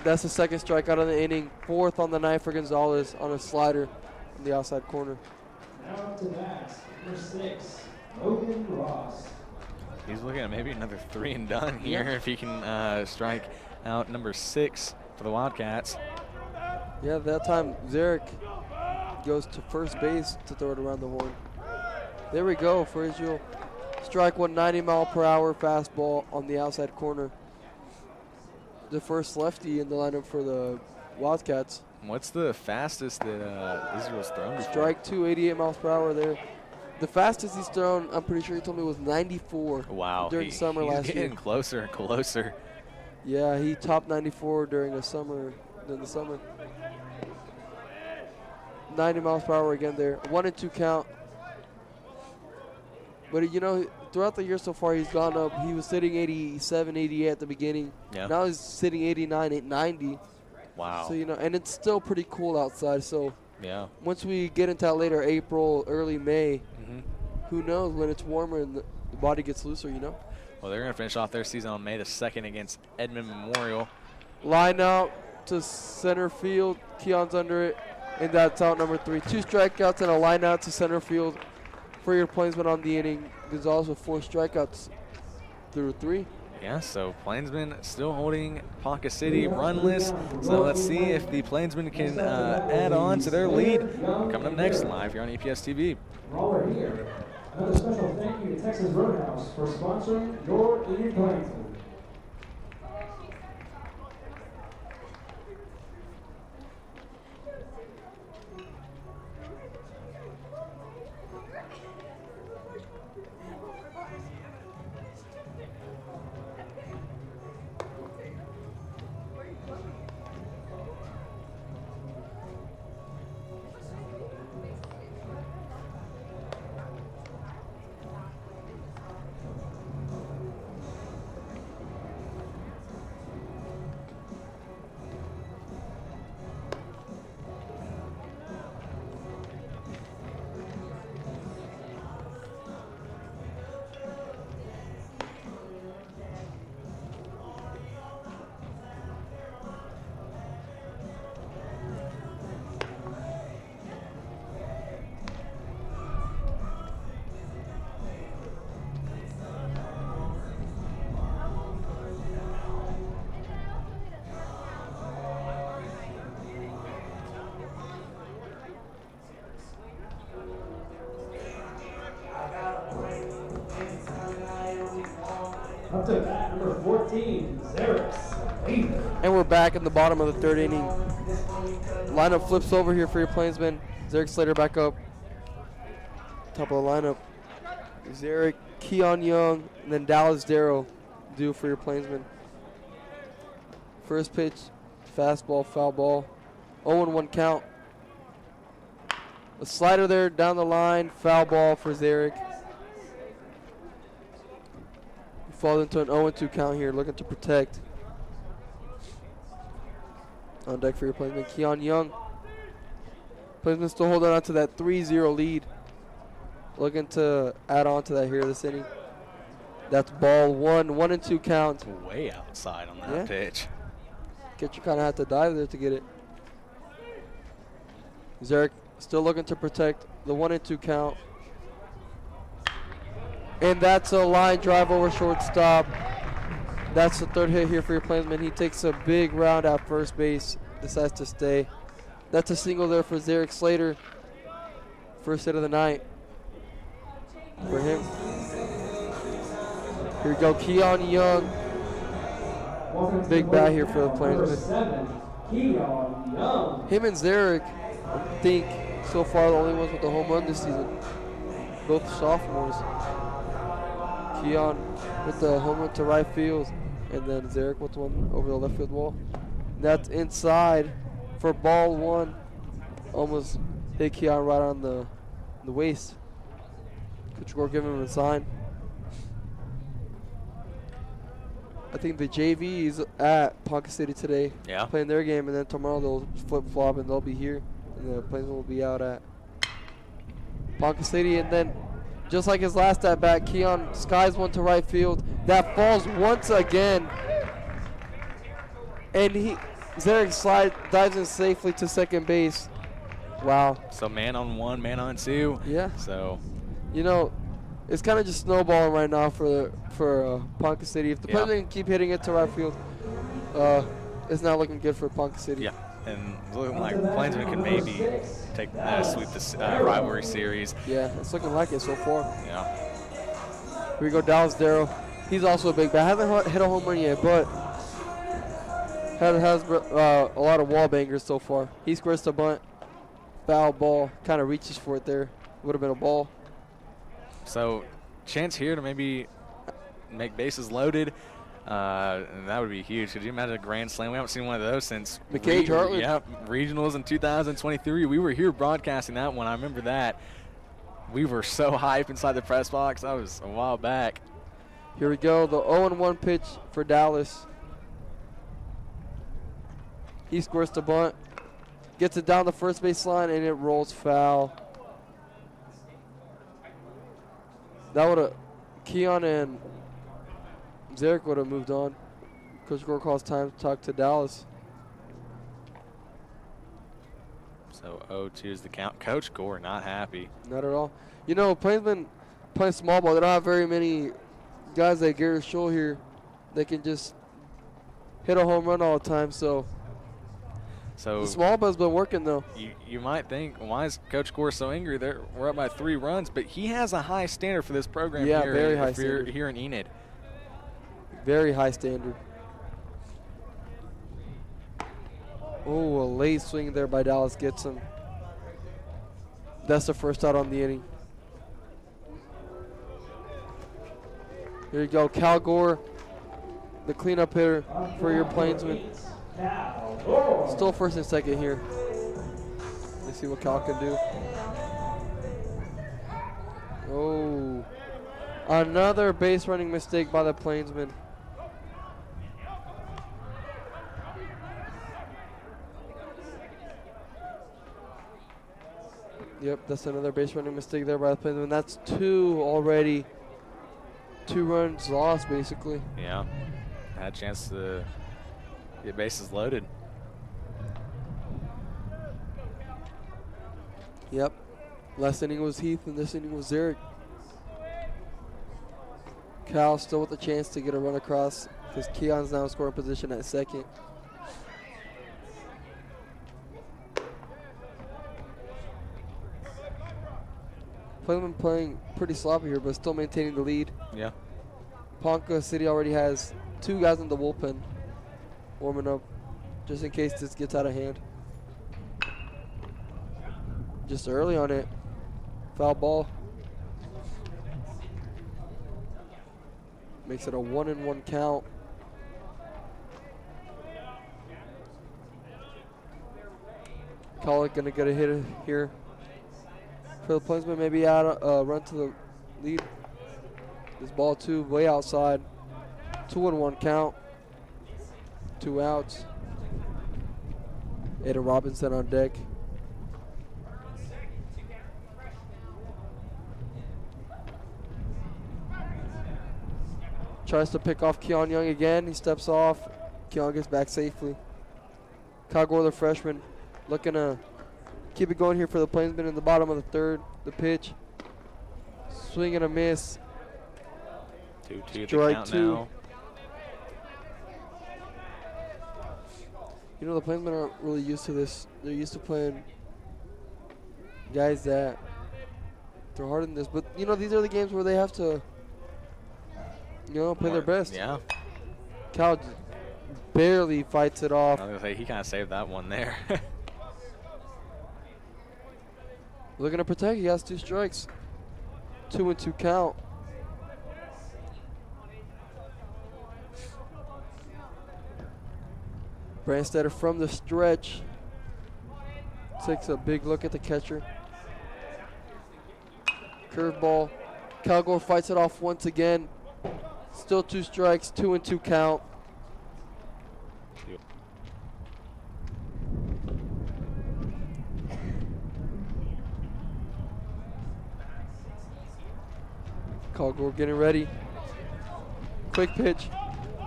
Speaker 3: That's the second strikeout of the inning. 4th on the night for Gonzalez on a slider on the outside corner.
Speaker 2: Now up to bat, number 6, Logan Ross.
Speaker 1: He's looking at maybe another 3 and done here if he can strike out number 6 for the Wildcats.
Speaker 3: Yeah, that time Zarek goes to first base to throw it around the horn. There we go for Israel. Strike 1, 90-mile-per-hour fastball on the outside corner. The first lefty in the lineup for the Wildcats.
Speaker 1: What's the fastest that Israel's thrown before?
Speaker 3: Strike 2, 88 miles per hour there. The fastest he's thrown, I'm pretty sure he told me, was 94.
Speaker 1: Wow.
Speaker 3: During summer last
Speaker 1: he's
Speaker 3: year.
Speaker 1: getting closer and closer.
Speaker 3: Yeah, he topped 94 during the summer. 90 miles per hour again there. 1-2 count. But, you know, throughout the year so far, he's gone up. He was sitting 87, 88 at the beginning.
Speaker 1: Yeah.
Speaker 3: Now he's sitting 89, 90.
Speaker 1: Wow.
Speaker 3: So, you know, and it's still pretty cool outside. So,
Speaker 1: yeah.
Speaker 3: once we get into that later April, early May, who knows when it's warmer and the body gets looser, you know?
Speaker 1: Well, they're going to finish off their season on May the 2nd against Edmond Memorial.
Speaker 3: Line out to center field. Keon's under it, and that's out number 3. 2 strikeouts and a line out to center field for your Plainsmen on the inning. Gonzalez with 4 strikeouts through 3.
Speaker 1: Yeah, so Plainsmen still holding Ponca City runless. So let's see if the Plainsmen can add on to their lead. Coming up next, live here on EPS TV.
Speaker 2: While we're here, another special thank you to Texas Roadhouse for sponsoring your Enid Plainsmen. Up to bat number 14, Zarek Slater.
Speaker 3: And we're back in the bottom of the third inning. Lineup flips over here for your Plainsmen. Zarek Slater back up. Top of the lineup. Zarek, Keon Young, and then Dallas Darrow due for your Plainsmen. First pitch, fastball, foul ball. 0-1 count. A slider there down the line, foul ball for Zarek. He falls into an 0-2 count here, looking to protect. On deck for your Plainsman, Keon Young. Plainsman still holding on to that 3-0 lead. Looking to add on to that here this inning. That's ball one, 1-2 count.
Speaker 1: Way outside on that pitch.
Speaker 3: You kind of have to dive there to get it. Zarek still looking to protect the 1-2 count. And that's a line drive over shortstop. That's the third hit here for your Plainsman. He takes a big round at first base, decides to stay. That's a single there for Zarek Slater. First hit of the night for him. Here we go, Keon Young. Big bat here for the Plainsman. Him and Zarek, I think, so far the only ones with the home run this season. Both sophomores. Keon with the home run to right field, and then Zarek with one over the left field wall. That's inside for ball one. Almost hit Keon right on the waist. Coach Gore giving him a sign. I think the JV is at Ponca City today, playing their game, and then tomorrow they'll flip-flop and they'll be here, and the Plainsmen will be out at Ponca City. And then, just like his last at-bat, Keon skies one to right field. That falls once again, and Zarek dives in safely to second base. Wow.
Speaker 1: So man on one, man on two.
Speaker 3: Yeah.
Speaker 1: So,
Speaker 3: you know, it's kind of just snowballing right now for Ponca City. If the Plainsmen keep hitting it to right field, it's not looking good for Ponca City.
Speaker 1: Yeah, and it's looking like Plainsmen can maybe sweep this rivalry series.
Speaker 3: Yeah, it's looking like it so far.
Speaker 1: Yeah.
Speaker 3: Here we go, Dallas Darrow. He's also a big bat. Haven't hit a home run yet, but has a lot of wall bangers so far. He squares the bunt. Foul ball. Kind of reaches for it there. Would have been a ball.
Speaker 1: So, chance here to maybe make bases loaded. And that would be huge. Could you imagine a grand slam? We haven't seen one of those since regionals in 2023. We were here broadcasting that one. I remember that. We were so hype inside the press box. That was a while back.
Speaker 3: Here we go. The 0-1 pitch for Dallas. He squares the bunt. Gets it down the first base line, and it rolls foul. That would have, Keon and Zarek would have moved on. Coach Gore calls time to talk to Dallas.
Speaker 1: So 0-2 is the count. Coach Gore not happy.
Speaker 3: Not at all. You know, Plainsmen playing small ball. They don't have very many guys like Garrett Scholl here that can just hit a home run all the time. So the small ball's been working though.
Speaker 1: You might think, why is Coach Gore so angry? We're up by 3 runs, but he has a high standard for this program.
Speaker 3: Yeah,
Speaker 1: here
Speaker 3: very high standard.
Speaker 1: Here in Enid.
Speaker 3: Very high standard. Oh, a late swing there by Dallas gets him. That's the first out on the inning. Here you go, Cal Gore, the cleanup hitter for your Plainsmen. Still first and second here. Let's see what Cal can do. Oh, another base running mistake by the Plainsmen. Yep, that's another base running mistake there by the Plainsmen. That's 2 already. 2 runs lost, basically.
Speaker 1: Yeah, had a chance to get bases loaded.
Speaker 3: Yep. Last inning was Heath, and this inning was Zarek. Cal still with a chance to get a run across because Keon's now in scoring position at second. Plainsmen playing pretty sloppy here, but still maintaining the lead.
Speaker 1: Yeah.
Speaker 3: Ponca City already has 2 guys in the bullpen warming up just in case this gets out of hand. Just early on it. Foul ball. Makes it a 1-1 count. Collick gonna get a hit here. For the Plainsmen, maybe out run to the lead. This ball 2 way outside. 2-1 count. 2 outs. Ada Robinson on deck. Tries to pick off Keon Young again. He steps off. Keon gets back safely. Kyle Gore, the freshman, looking to keep it going here for the Plainsmen in the bottom of the 3rd. The pitch. Swing and a miss.
Speaker 1: 2-2 the
Speaker 3: Strike
Speaker 1: count
Speaker 3: 2.
Speaker 1: now.
Speaker 3: You know, the Plainsmen aren't really used to this. They're used to playing guys that throw hard in this. But, you know, these are the games where they have to, you know, play their best.
Speaker 1: Yeah.
Speaker 3: Cal barely fights it off.
Speaker 1: I was going to say, he kind of saved that one there.
Speaker 3: Looking to protect. He has 2 strikes. 2-2 count. Brandstetter from the stretch takes a big look at the catcher. Curveball. Calgore fights it off once again. Still 2 strikes, 2-2 count. Calgore getting ready. Quick pitch.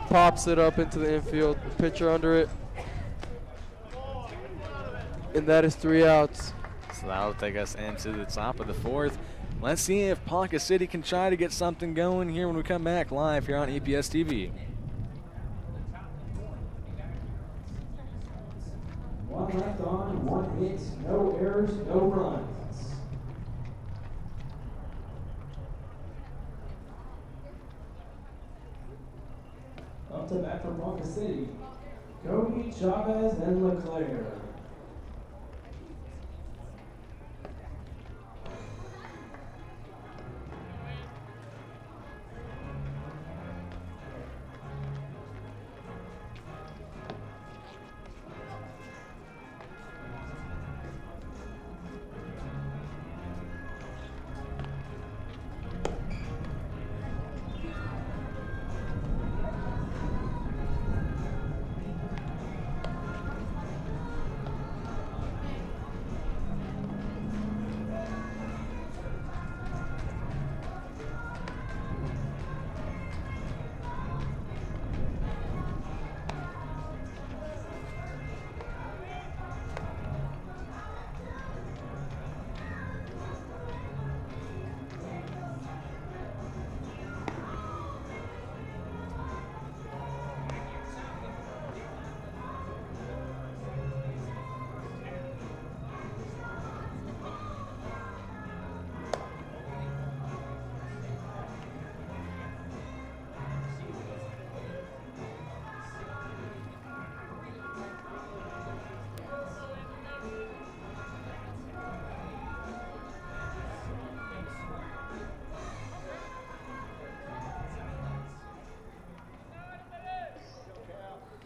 Speaker 3: Pops it up into the infield. Pitcher under it. And that is 3 outs.
Speaker 1: So that'll take us into the top of the 4th. Let's see if Ponca City can try to get something going here when we come back live here on EPS TV.
Speaker 2: 1 left on, 1 hit, no errors, no runs. Up to bat for Ponca City, Cody, Chavez, and Leclerc.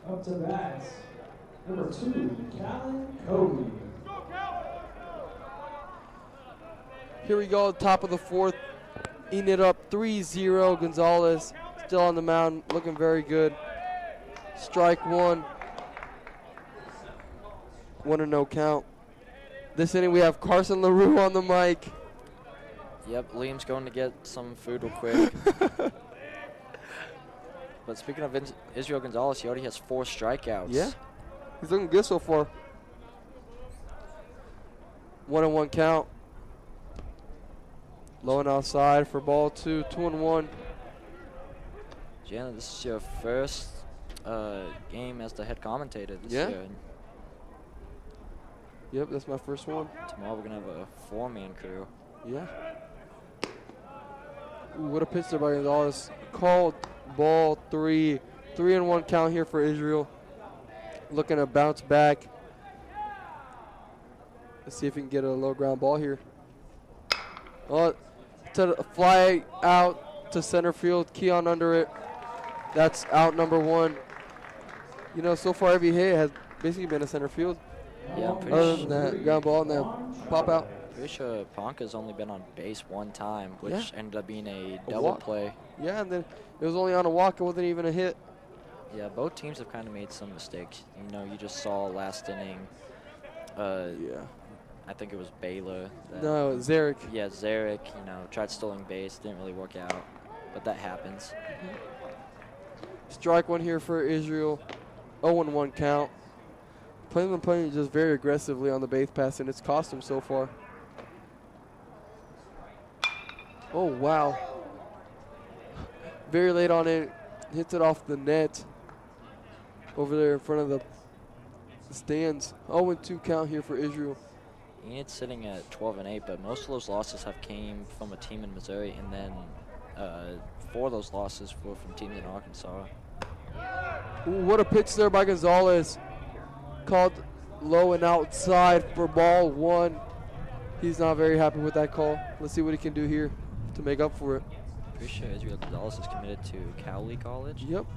Speaker 2: Up to bat, number 2, Callan Cody.
Speaker 3: Here we go, top of the 4th. Enid up 3-0. Gonzalez still on the mound, looking very good. Strike 1. 1-0 count. This inning we have Carson LaRue on the mic.
Speaker 4: Yep, Liam's going to get some food real quick. But speaking of Israel Gonzalez, he already has 4 strikeouts.
Speaker 3: Yeah, he's looking good so far. 1-1 count. Low and outside for ball 2, 2-1.
Speaker 4: Jana, this is your first game as the head commentator this
Speaker 3: Yeah.
Speaker 4: year.
Speaker 3: Yep, that's my first one.
Speaker 4: Tomorrow we're going to have a 4-man crew.
Speaker 3: Yeah. Ooh, what a pitch there by Gonzalez. Called Ball 3. 3-1 count here for Israel. Looking to bounce back. Let's see if we can get a low ground ball here. Oh, to fly out to center field. Keon under it. That's out number 1. You know, so far every hit has basically been a center field.
Speaker 4: Yeah, I'm pretty
Speaker 3: Other
Speaker 4: sure.
Speaker 3: than that ground ball and that pop out.
Speaker 4: Pretty sure Ponca's only been on base one time, which
Speaker 3: Yeah.
Speaker 4: ended up being a
Speaker 3: A
Speaker 4: double
Speaker 3: walk.
Speaker 4: play.
Speaker 3: Yeah, and then it was only on a walk. It wasn't even a hit.
Speaker 4: Yeah, both teams have kind of made some mistakes. You know, you just saw last inning.
Speaker 3: Yeah.
Speaker 4: I think it was Baylor. that-
Speaker 3: No, Zarek.
Speaker 4: Yeah, Zarek. You know, tried stealing base, didn't really work out, but that happens.
Speaker 3: Strike 1 here for Israel. 0-1 count. Been playing just very aggressively on the base pass, and it's cost him so far. Oh, wow. Very late on it. Hits it off the net. Over there in front of the stands. 0-2 count here for Israel.
Speaker 4: Enid's sitting at 12-8, but most of those losses have came from a team in Missouri, and then 4 of those losses were from teams in Arkansas.
Speaker 3: Ooh, what a pitch there by Gonzalez. Called low and outside for ball 1. He's not very happy with that call. Let's see what he can do here to make up for it.
Speaker 4: Pretty sure Israel Gonzalez is committed to Cowley College.
Speaker 3: Yep.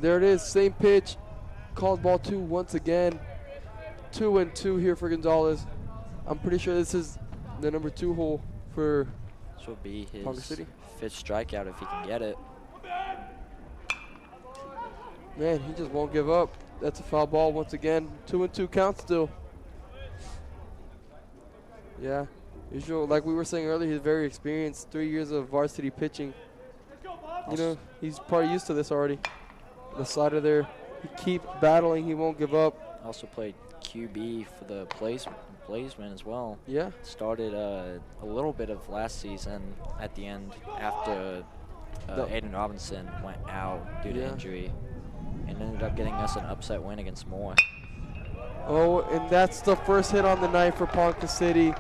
Speaker 3: There it is. Same pitch. Called ball 2 once again. 2-2 here for Gonzalez. I'm pretty sure this is the number 2 hole for
Speaker 4: This will be
Speaker 3: Ponca
Speaker 4: his
Speaker 3: City.
Speaker 4: 5th strikeout if he can get it.
Speaker 3: Man, he just won't give up. That's a foul ball once again. 2-2 count still. Yeah. Israel, like we were saying earlier, he's very experienced. 3 years of varsity pitching. You know, he's probably used to this already. The slider there. He keeps battling. He won't give up.
Speaker 4: Also played QB for the Blazemen as well.
Speaker 3: Yeah.
Speaker 4: Started a little bit of last season at the end after Aiden Robinson went out due to
Speaker 3: Yeah.
Speaker 4: injury, and ended up getting us an upset win against Moore.
Speaker 3: Oh, and that's the first hit on the night for Ponca City.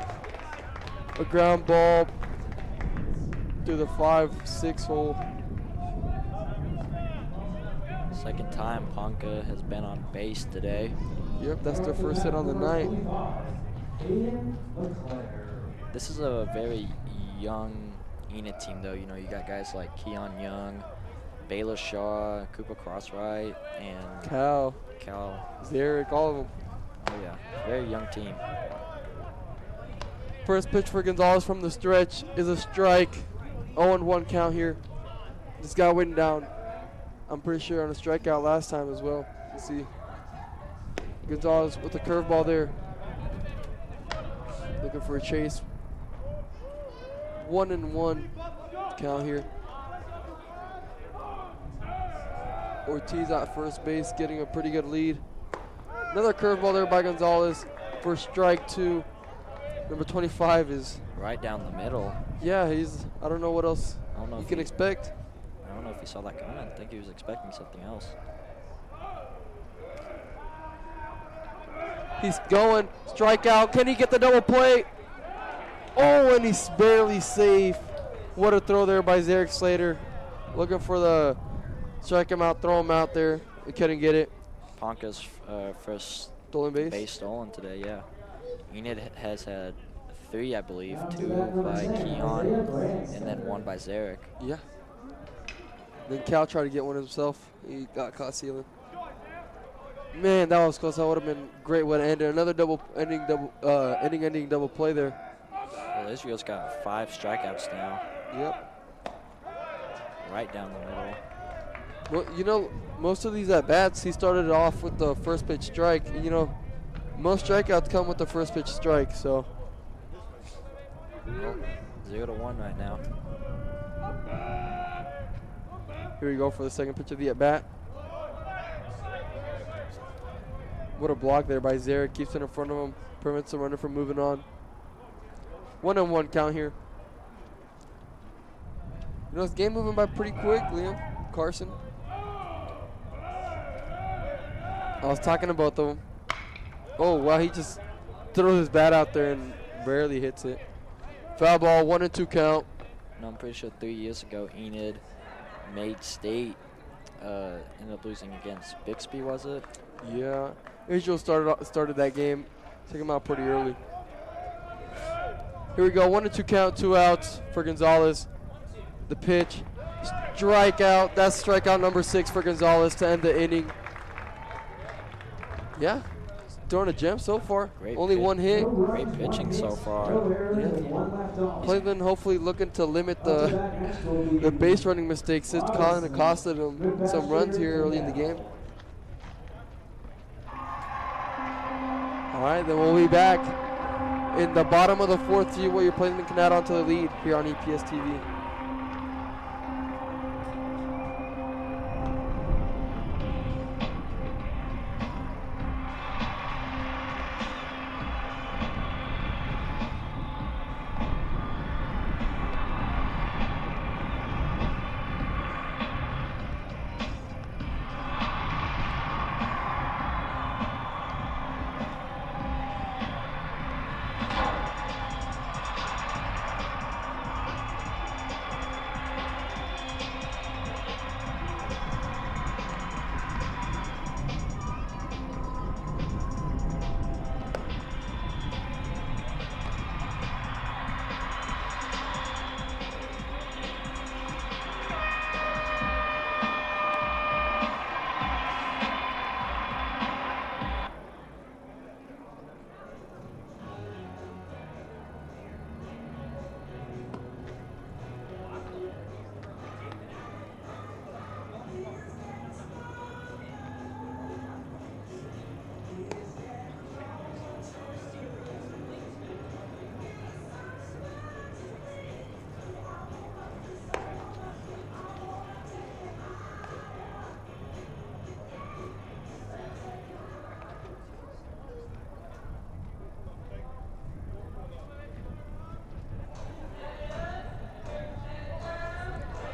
Speaker 3: A ground ball through the 5-6 hole.
Speaker 4: Second time Ponca has been on base today.
Speaker 3: Yep, that's their first hit on the night.
Speaker 4: This is a very young Enid team, though. You know, you got guys like Keon Young, Baylor Shaw, Cooper Crosswright, and
Speaker 3: Cal, Zarek, all of them.
Speaker 4: Oh yeah, very young team.
Speaker 3: First pitch for Gonzalez from the stretch is a strike. 0-1 count here. This guy went down, I'm pretty sure, on a strikeout last time as well. Let's see. Gonzalez with the curveball there. Looking for a chase. 1-1 count here. Ortiz at first base, getting a pretty good lead. Another curveball there by Gonzalez for strike 2. Number 25 is,
Speaker 4: Right down the middle.
Speaker 3: yeah, I don't know what else
Speaker 4: I don't know
Speaker 3: you
Speaker 4: if
Speaker 3: can expect.
Speaker 4: I don't know if he saw that coming. I think he was expecting something else.
Speaker 3: He's going, strikeout. Can he get the double play? Oh, and he's barely safe. What a throw there by Zarek Slater. Looking for the strike him out, throw him out there. He couldn't get it.
Speaker 4: Ponca's first
Speaker 3: Stolen base.
Speaker 4: base stolen today, yeah. Enid has had 3, I believe, 2 by Keon, and then 1 by Zarek.
Speaker 3: Yeah. Then Cal tried to get one himself. He got caught stealing. Man, that was close. That would have been a great way to end it. Another ending double play there.
Speaker 4: Well, Israel's got 5 strikeouts now,
Speaker 3: Yep.
Speaker 4: right down the middle.
Speaker 3: Well, you know, most of these at-bats, he started off with the first pitch strike. You know, most strikeouts come with the first pitch strike, so.
Speaker 4: Well, 0-1 right now.
Speaker 3: Here we go for the second pitch of the at-bat. What a block there by Zarek. Keeps it in front of him. Prevents the runner from moving on. 1-1 count here. You know, this game moving by pretty quick, Liam. Carson. I was talking to both of them. Oh, wow, he just throws his bat out there and barely hits it. Foul ball, 1-2 count.
Speaker 4: No, I'm pretty sure 3 years ago, Enid made state. Ended up losing against Bixby, was it?
Speaker 3: Yeah. Israel started that game. Took him out pretty early. Here we go. 1-2 count, 2 outs for Gonzalez. The pitch. Strikeout. That's strikeout number 6 for Gonzalez to end the inning. Yeah. Throwing a gem so far.
Speaker 4: Great
Speaker 3: Only
Speaker 4: pitch.
Speaker 3: 1 hit.
Speaker 4: Great pitching so far.
Speaker 3: Plainsman hopefully looking to limit the base running mistakes. It's kind of costed him some runs here early in the game. All right, then we'll be back in the bottom of the 4th to see what your Plainsman can add on to the lead here on EPS TV.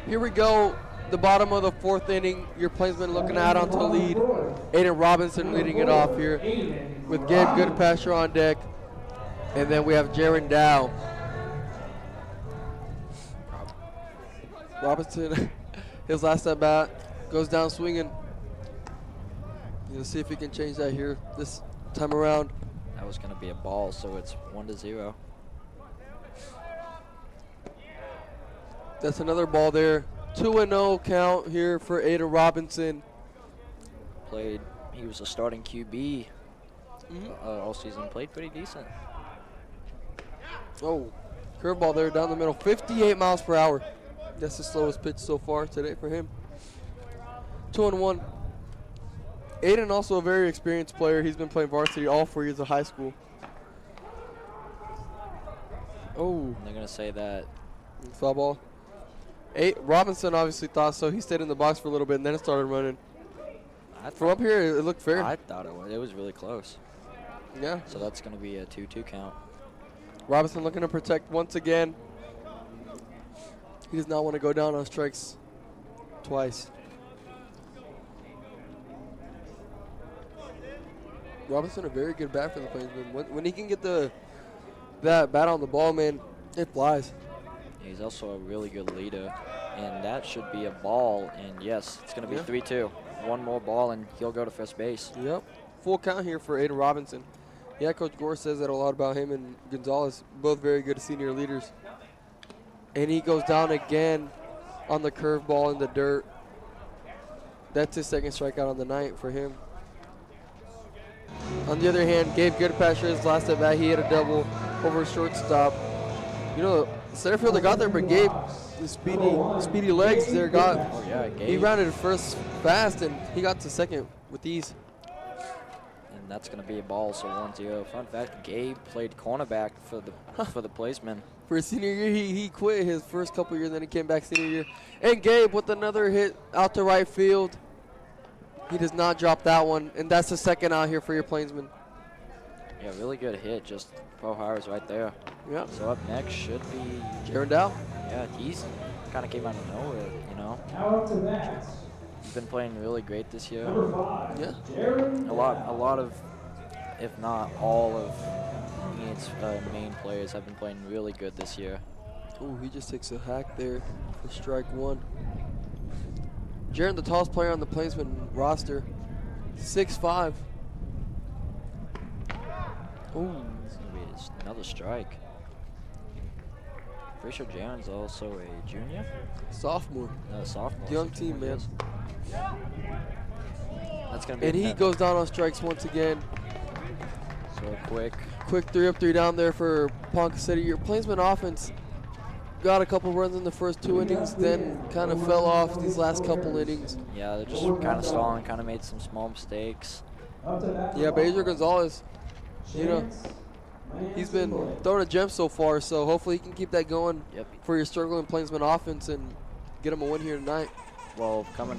Speaker 3: Here we go, the bottom of the 4th inning. Your Plainsman looking to add on to the lead. Aiden Robinson leading it off here with Gabe Goodpasture on deck. And then we have Jaron Dow. Robinson, his last at bat, goes down swinging. You'll see if he can change that here this time around.
Speaker 4: That was going to be a ball, so it's 1-0.
Speaker 3: That's another ball there. 2-0 count here for Aiden Robinson.
Speaker 4: He was a starting QB all season. Played pretty decent.
Speaker 3: Oh, curveball there down the middle. 58 miles per hour. That's the slowest pitch so far today for him. 2-1. Aiden also a very experienced player. He's been playing varsity all 4 years of high school. Oh.
Speaker 4: And they're going to say that.
Speaker 3: Foul ball. Robinson obviously thought so. He stayed in the box for a little bit and then it started running. From up here, it looked fair.
Speaker 4: I thought it was. It was really close.
Speaker 3: Yeah.
Speaker 4: So that's going to be a 2-2 count.
Speaker 3: Robinson looking to protect once again. He does not want to go down on strikes twice. Robinson a very good bat for the Plainsmen. When he can get that bat on the ball, man, it flies.
Speaker 4: He's also a really good leader, and that should be a ball. And yes, it's going to be 3-2. One more ball, and he'll go to first base.
Speaker 3: Yep. Full count here for Aiden Robinson. Yeah, Coach Gore says that a lot about him and Gonzalez, both very good senior leaders. And he goes down again on the curveball in the dirt. That's his second strikeout on the night for him. On the other hand, Gabe Goodpasture, his last at bat, he hit a double over shortstop. You know, center fielder got there, but Gabe, his speedy legs there got.
Speaker 4: Oh yeah, Gabe.
Speaker 3: He rounded first fast, and he got to second with ease.
Speaker 4: And that's going to be a ball, so 1-0. Fun fact: Gabe played cornerback for the Plainsmen.
Speaker 3: For his senior year, he quit his first couple years, then he came back senior year. And Gabe with another hit out to right field. He does not drop that one, and that's the second out here for your Plainsmen.
Speaker 4: Yeah, really good hit. Just Pro Hires right there.
Speaker 3: Yeah.
Speaker 4: So up next should be
Speaker 3: Jaron Dow.
Speaker 4: Yeah, he's kind of came out of nowhere, you know.
Speaker 2: Now up to bat.
Speaker 4: He's been playing really great this year.
Speaker 2: Number 5.
Speaker 3: Yeah.
Speaker 2: Jaron
Speaker 4: A lot of, if not all of Enid's main players have been playing really good this year.
Speaker 3: Ooh, he just takes a hack there for strike one. Jaron, the tallest player on the Plainsman roster. 6'5". Ooh.
Speaker 4: It's gonna be another strike. Pretty sure Jaron's also a junior.
Speaker 3: Sophomore.
Speaker 4: No, sophomore.
Speaker 3: Young
Speaker 4: so
Speaker 3: team,
Speaker 4: 2 more
Speaker 3: man.
Speaker 4: years. That's gonna be.
Speaker 3: And he goes down on strikes once again.
Speaker 4: so quick.
Speaker 3: Quick 3 up, 3 down there for Ponca City. Your Plainsman offense got a couple runs in the first 2 innings, then kind of fell off these last couple innings.
Speaker 4: Yeah, they're just kind of stalling, kind of made some small mistakes.
Speaker 3: Yeah, but Adrian Gonzalez, you know, he's been throwing a gem so far, so hopefully he can keep that going
Speaker 4: Yep.
Speaker 3: for your struggling Plainsman offense and get him a win here tonight.
Speaker 4: Well, coming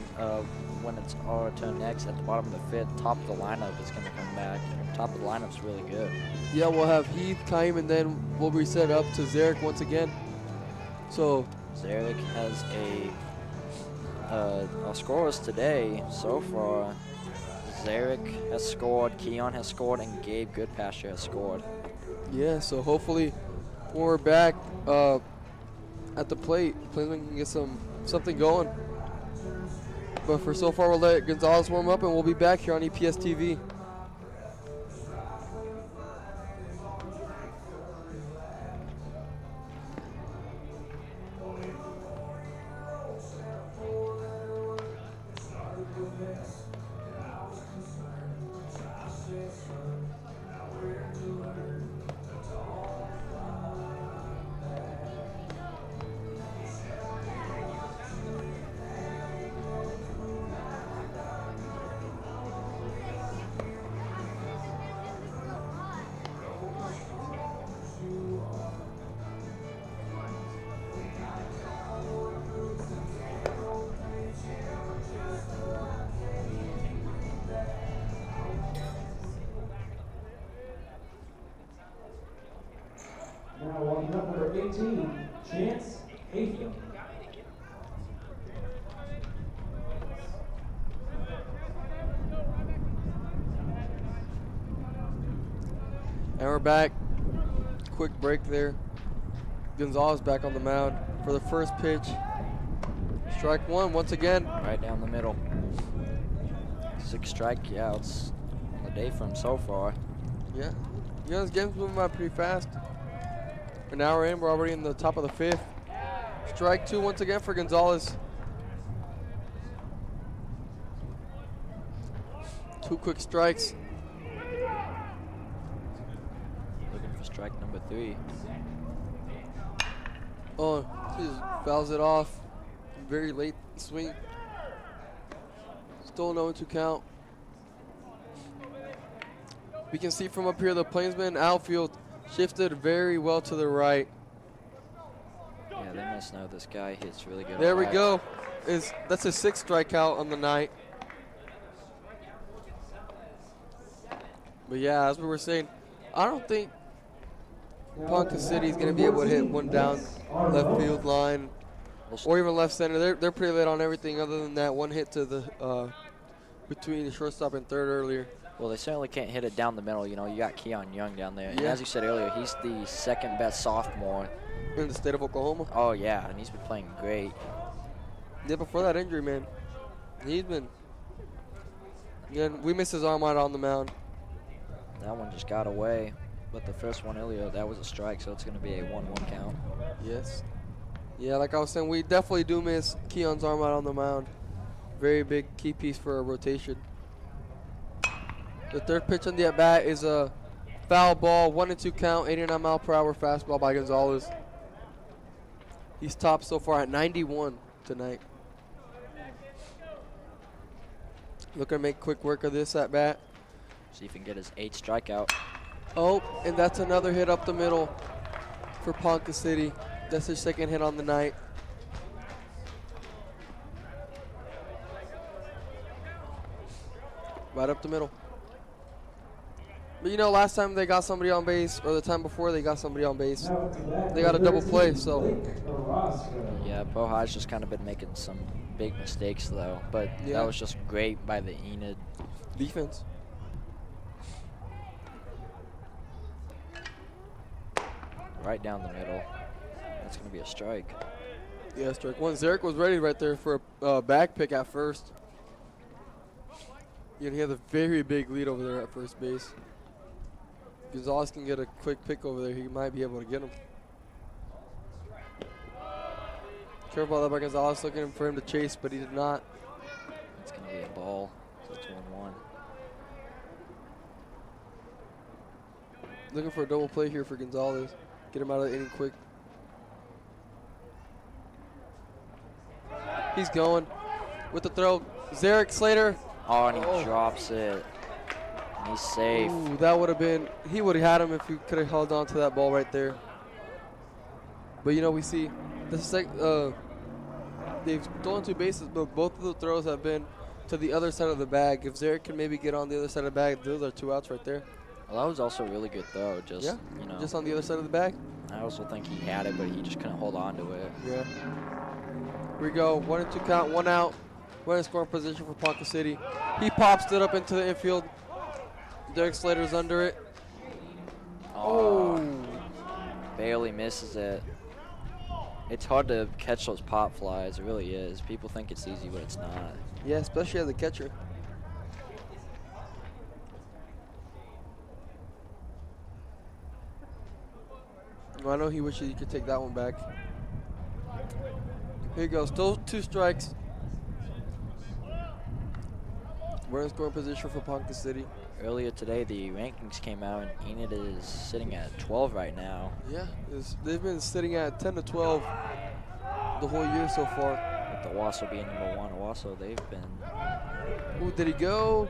Speaker 4: when it's our turn next at the bottom of the 5th, top of the lineup is going to come back. Top of the lineup's really good.
Speaker 3: Yeah, we'll have Heath, Kaim, and then we'll reset up to Zarek once again. So
Speaker 4: Zarek has our scorers today so far. Zarek has scored, Keon has scored, and Gabe Goodpasture has scored.
Speaker 3: yeah, so hopefully when we're back at the plate, Plainsman can get something going. But for so far, we'll let Gonzalez warm up, and we'll be back here on EPS TV.
Speaker 2: Now walking up number 18, Chance Haytham.
Speaker 3: And we're back. Quick break there. Gonzalez back on the mound for the first pitch. Strike 1 once again.
Speaker 4: Right down the middle. 6 strikeouts on the day for him so far.
Speaker 3: Yeah. You know, this game's moving by pretty fast. An hour in, we're already in the top of the 5th. Strike 2 once again for Gonzalez. 2 quick strikes.
Speaker 4: Looking for strike number 3.
Speaker 3: Oh, he just fouls it off. Very late swing. Still no 2 count. We can see from up here the Plainsman outfield shifted very well to the right.
Speaker 4: Yeah, they must know this guy hits really good.
Speaker 3: There we
Speaker 4: back.
Speaker 3: go. That's his 6th strikeout on the night. But yeah, as we were saying, I don't think Ponca City is going to be able to hit one down left field line or even left center. They're pretty late on everything other than that one hit to the between the shortstop and third earlier.
Speaker 4: Well, they certainly can't hit it down the middle. You know, you got Keon Young down there. And
Speaker 3: Yeah.
Speaker 4: as you said earlier, he's the 2nd best sophomore.
Speaker 3: In the state of Oklahoma.
Speaker 4: Oh, yeah, and he's been playing great.
Speaker 3: Yeah, before that injury, man, he's been. Yeah, we missed his arm out on the mound.
Speaker 4: That one just got away. But the first one earlier, that was a strike, so it's going to be a 1-1 count.
Speaker 3: Yes. Yeah, like I was saying, we definitely do miss Keon's arm out on the mound. Very big key piece for a rotation. The third pitch on the at-bat is a foul ball, 1-2 count, 89-mile-per-hour fastball by Gonzalez. He's topped so far at 91 tonight. Looking to make quick work of this at-bat.
Speaker 4: See if he can get his 8th strikeout.
Speaker 3: Oh, and that's another hit up the middle for Ponca City. That's his 2nd hit on the night. Right up the middle. But you know, last time they got somebody on base, or the time before they got somebody on base, they got a double play, so.
Speaker 4: Yeah, Bohai's just kind of been making some big mistakes, though. But
Speaker 3: Yeah.
Speaker 4: that was just great by the Enid.
Speaker 3: Defense.
Speaker 4: Right down the middle. That's going to be a strike.
Speaker 3: Yeah, strike one. Zarek was ready right there for a back pick at first. He had a very big lead over there at first base. Gonzalez can get a quick pick over there. He might be able to get him. Careful about that by Gonzalez, looking for him to chase, but he did not.
Speaker 4: It's going to be a ball, so it's 1-1.
Speaker 3: Looking for a double play here for Gonzalez. Get him out of the inning quick. He's going with the throw. Zarek Slater.
Speaker 4: Oh, and he drops it. And he's safe.
Speaker 3: Ooh, that would have been, he would have had him if he could have held on to that ball right there. But we see they've stolen 2 bases, but both of the throws have been to the other side of the bag. If Zarek can maybe get on the other side of the bag, those are 2 outs right there.
Speaker 4: Well, that was also a really good throw. Just,
Speaker 3: just on the other side of the bag.
Speaker 4: I also think he had it, but he just couldn't hold on to it.
Speaker 3: Yeah. Here we go. 1-2 count, 1 out. We're in scoring position for Ponca City. He pops it up into the infield. Derek Slater's under it.
Speaker 4: Oh. Barely misses it. It's hard to catch those pop flies. It really is. People think it's easy, but it's not.
Speaker 3: Yeah, especially as a catcher. Well, I know he wishes he could take that one back. Here he goes. Still 2 strikes. We're in scoring position for Ponca City.
Speaker 4: Earlier today, the rankings came out, and Enid is sitting at 12 right now.
Speaker 3: Yeah, they've been sitting at 10 to 12 the whole year so far.
Speaker 4: With Owasso being number 1, Owasso, they've been...
Speaker 3: Ooh, did he go?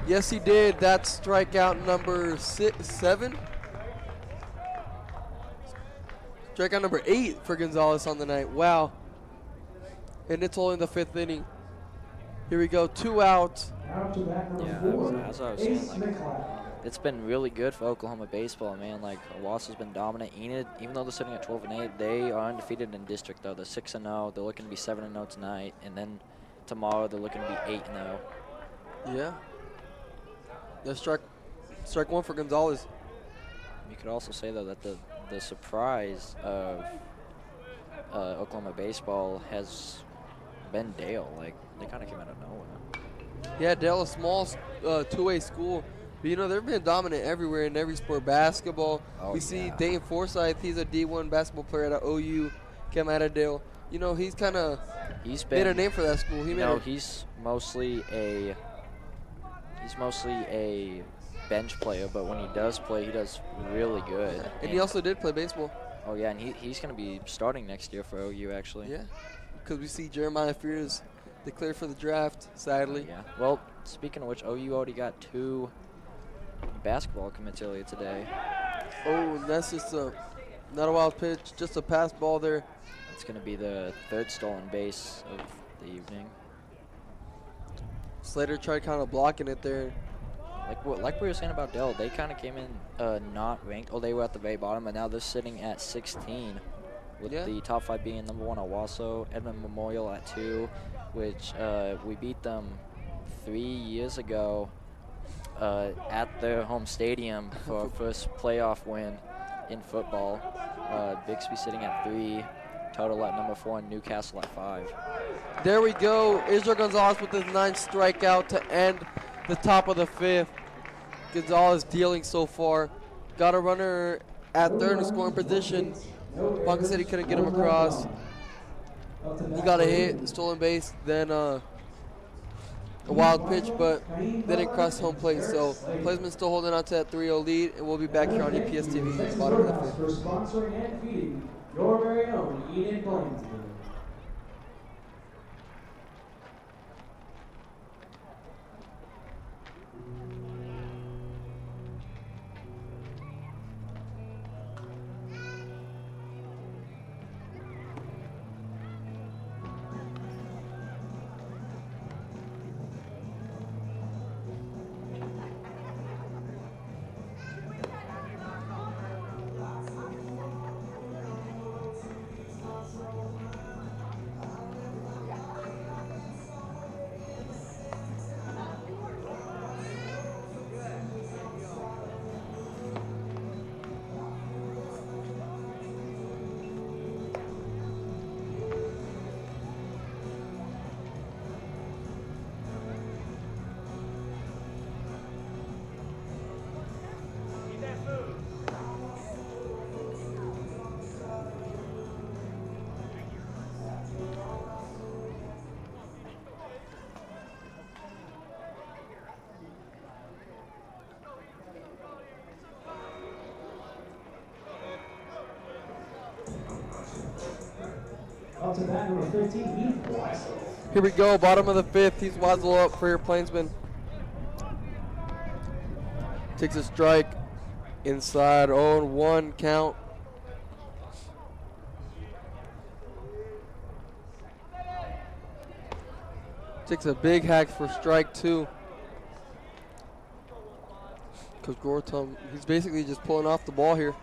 Speaker 3: Yes, he did. That's strikeout number 7. Strikeout number 8 for Gonzalez on the night. Wow. And it's only in the 5th inning. Here we go. 2 outs.
Speaker 4: Yeah, as I was saying, it's been really good for Oklahoma baseball, man. Owasso's been dominant. Enid, even though they're sitting at 12-8, they are undefeated in district, though. They're 6-0. They're looking to be 7-0 tonight. And then tomorrow, they're looking to be 8-0.
Speaker 3: Yeah. That's strike 1 for Gonzalez.
Speaker 4: You could also say, though, that the surprise of Oklahoma baseball has been Dale. They kind of came out of nowhere.
Speaker 3: Yeah, Dale, a small 2A school. But, they've been dominant everywhere in every sport. Basketball. We see Dayton Forsyth. He's a D1 basketball player at OU. Came out of Dale. He's kind of made a name for that school.
Speaker 4: He's mostly a bench player, but when he does play, he does really good.
Speaker 3: Yeah. And he also did play baseball.
Speaker 4: Oh, yeah, and he's going to be starting next year for OU, actually.
Speaker 3: Yeah, because we see Jeremiah Fears declared for the draft, sadly.
Speaker 4: Yeah. Well, speaking of which, OU already got 2 basketball commits earlier today.
Speaker 3: Oh, and that's just not a wild pitch, just a pass ball there.
Speaker 4: It's going to be the 3rd stolen base of the evening.
Speaker 3: Slater tried kind of blocking it there.
Speaker 4: Like we were saying about Dell, they kind of came in not ranked. Oh, they were at the very bottom, and now they're sitting at 16, with the top 5 being number 1 Owasso, Edmond Memorial at 2, which we beat them 3 years ago at their home stadium for our first playoff win in football. Bixby sitting at 3, total at number 4, and Newcastle at 5.
Speaker 3: There we go. Israel Gonzalez with his 9th strikeout to end the top of the 5th. Gonzalez dealing so far. Got a runner at 3rd in scoring position. Ponca City couldn't get him across. He got a hit, stolen base, then a wild pitch, but they didn't cross home plate. So Plaisman still holding on to that 3-0 lead, and we'll be back here on EPS TV at the bottom of the 5th.
Speaker 2: For sponsoring and feeding your very own Enid Plainsman. Up to bat number 15, Heath Weissel.
Speaker 3: Here we go, bottom of the fifth. He's Wazzle up for your Plainsman. Takes a strike inside, 0-1 count. Takes a big hack for strike 2. Coach Gortum, he's basically just pulling off the ball here.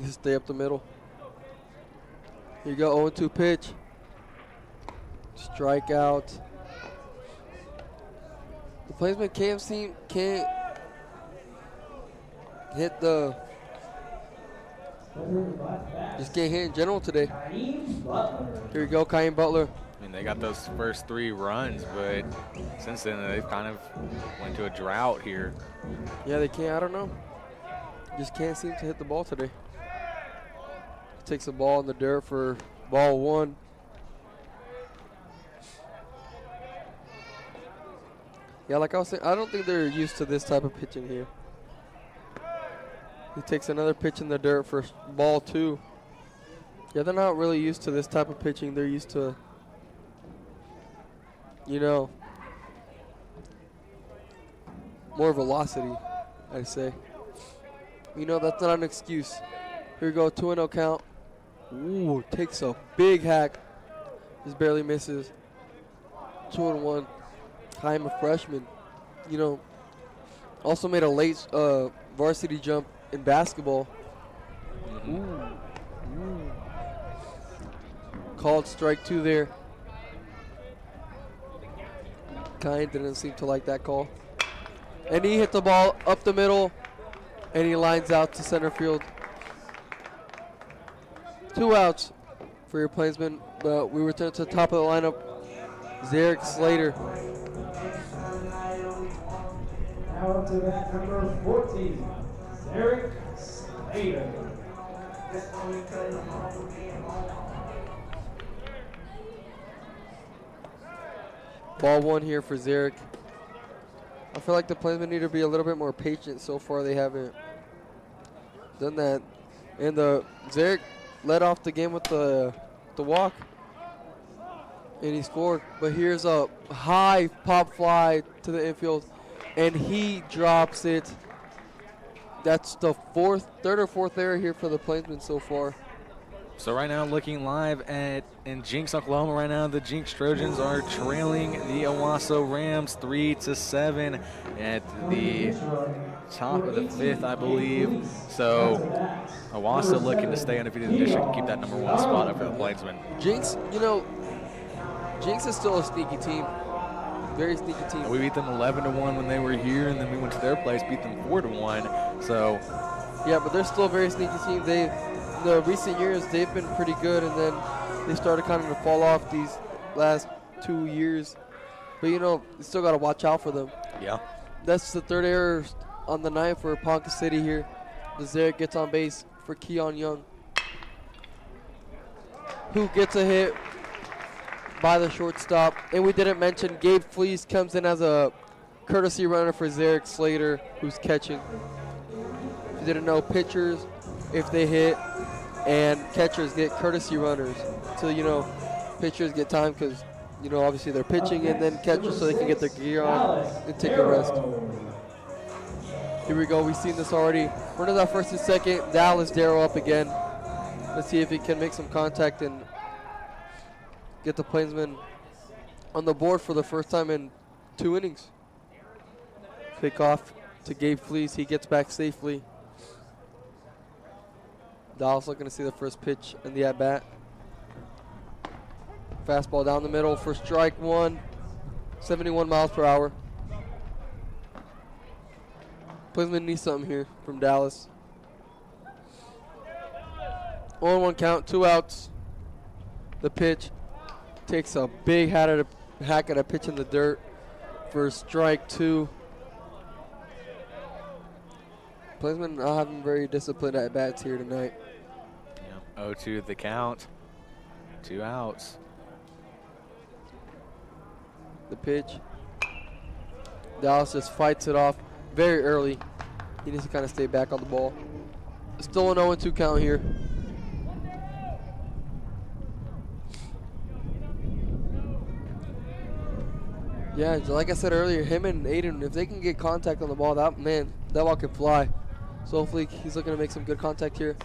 Speaker 3: Just stay up the middle. Here you go, 0-2 pitch. Strikeout. The Plainsman can't hit the. Just can't hit in general today. Here we go, Kaim Butler.
Speaker 1: I mean, they got those first 3 runs, but since then they've kind of went to a drought here.
Speaker 3: Yeah, they can't. I don't know. Just can't seem to hit the ball today. Takes the ball in the dirt for ball 1. Yeah, like I was saying, I don't think they're used to this type of pitching here. He takes another pitch in the dirt for ball 2. Yeah, they're not really used to this type of pitching. They're used to, you know, more velocity, I'd say. You know, that's not an excuse. Here we go, 2-0 count. Ooh, takes a big hack. Just barely misses. 2-1. I'm a freshman. You know, also made a late varsity jump in basketball. Ooh. Called strike 2 there. Kind didn't seem to like that call. And he hit the ball up the middle, and he lines out to center field. 2 outs for your Plainsman, but we return to the top of the lineup. Zarek Slater.
Speaker 2: Now up to bat number 14, Eric Slater.
Speaker 3: Ball 1 here for Zarek. I feel like the Plainsmen need to be a little bit more patient. So far, they haven't done that. And Zarek led off the game with the walk, and he scored. But here's a high pop fly to the infield, and he drops it. That's the third or fourth error here for the Plainsmen so far.
Speaker 1: So right now, looking live in Jinx, Oklahoma, right now the Jinx Trojans are trailing the Owasso Rams 3-7 at the top of the 5th, I believe. So Owasso looking to stay undefeated in district and keep that number 1 spot up for the Plainsmen.
Speaker 3: Jinx, you know, Jinx is still a sneaky team. Very sneaky team.
Speaker 1: We beat them 11-1 when they were here, and then we went to their place, beat them 4-1. So
Speaker 3: yeah, but they're still a very sneaky team. The recent years, they've been pretty good, and then they started kind of to fall off these last 2 years. But, you know, you still got to watch out for them.
Speaker 1: yeah.
Speaker 3: That's the 3rd error on the night for Ponca City here. Zarek gets on base for Keon Young, who gets a hit by the shortstop. And we didn't mention Gabe Fleece comes in as a courtesy runner for Zarek Slater, who's catching. If you didn't know, pitchers, if they hit, and catchers get courtesy runners. So, you know, pitchers get time because, you know, obviously they're pitching, and then catchers so they can get their gear on and take a rest. Here we go. We've seen this already. Runners out first and second. Dallas Darrow up again. Let's see if he can make some contact and get the Plainsmen on the board for the first time in 2 innings. Pick off to Gabe Fleece. He gets back safely. Dallas looking to see the first pitch in the at-bat. Fastball down the middle for strike 1. 71 miles per hour. Plainsman needs something here from Dallas. 0-1 count, 2 outs. The pitch takes a big hack at a pitch in the dirt for strike 2. Plainsman not having very disciplined at bats here tonight.
Speaker 1: Yeah. 0-2 the count. 2 outs.
Speaker 3: The pitch. Dallas just fights it off very early. He needs to kind of stay back on the ball. Still an 0-2 count here. Yeah, like I said earlier, him and Aiden, if they can get contact on the ball, that ball can fly. So hopefully he's looking to make some good contact here.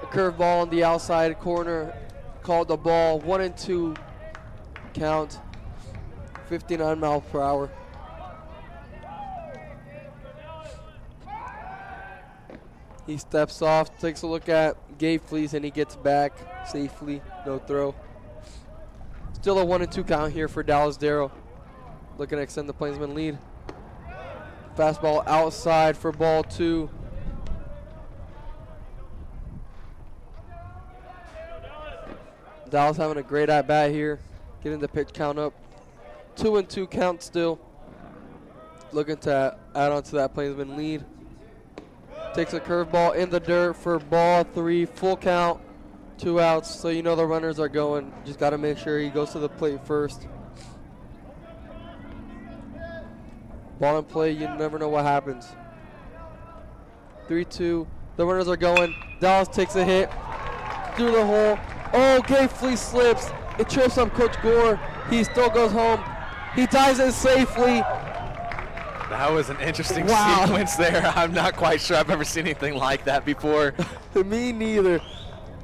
Speaker 3: A curveball on the outside corner, called the ball, 1-2 count, 59 miles per hour. He steps off, takes a look at Gabe Fleece, and he gets back safely, no throw. Still a 1-2 count here for Dallas Darrow. Looking to extend the Plainsman lead. Fastball outside for ball 2. Dallas having a great at bat here, getting the pitch count up. 2-2 count still. Looking to add on to that Plainsman lead. Takes a curveball in the dirt for ball 3, full count, 2 outs. So you know the runners are going. Just got to make sure he goes to the plate first. Ball in play, you never know what happens. 3-2, the runners are going. Dallas takes a hit through the hole. Oh, Gabe Fleece slips. It trips up Coach Gore. He still goes home. He ties it safely.
Speaker 1: That was an interesting
Speaker 3: Wow.
Speaker 1: sequence there. I'm not quite sure I've ever seen anything like that before.
Speaker 3: Me neither.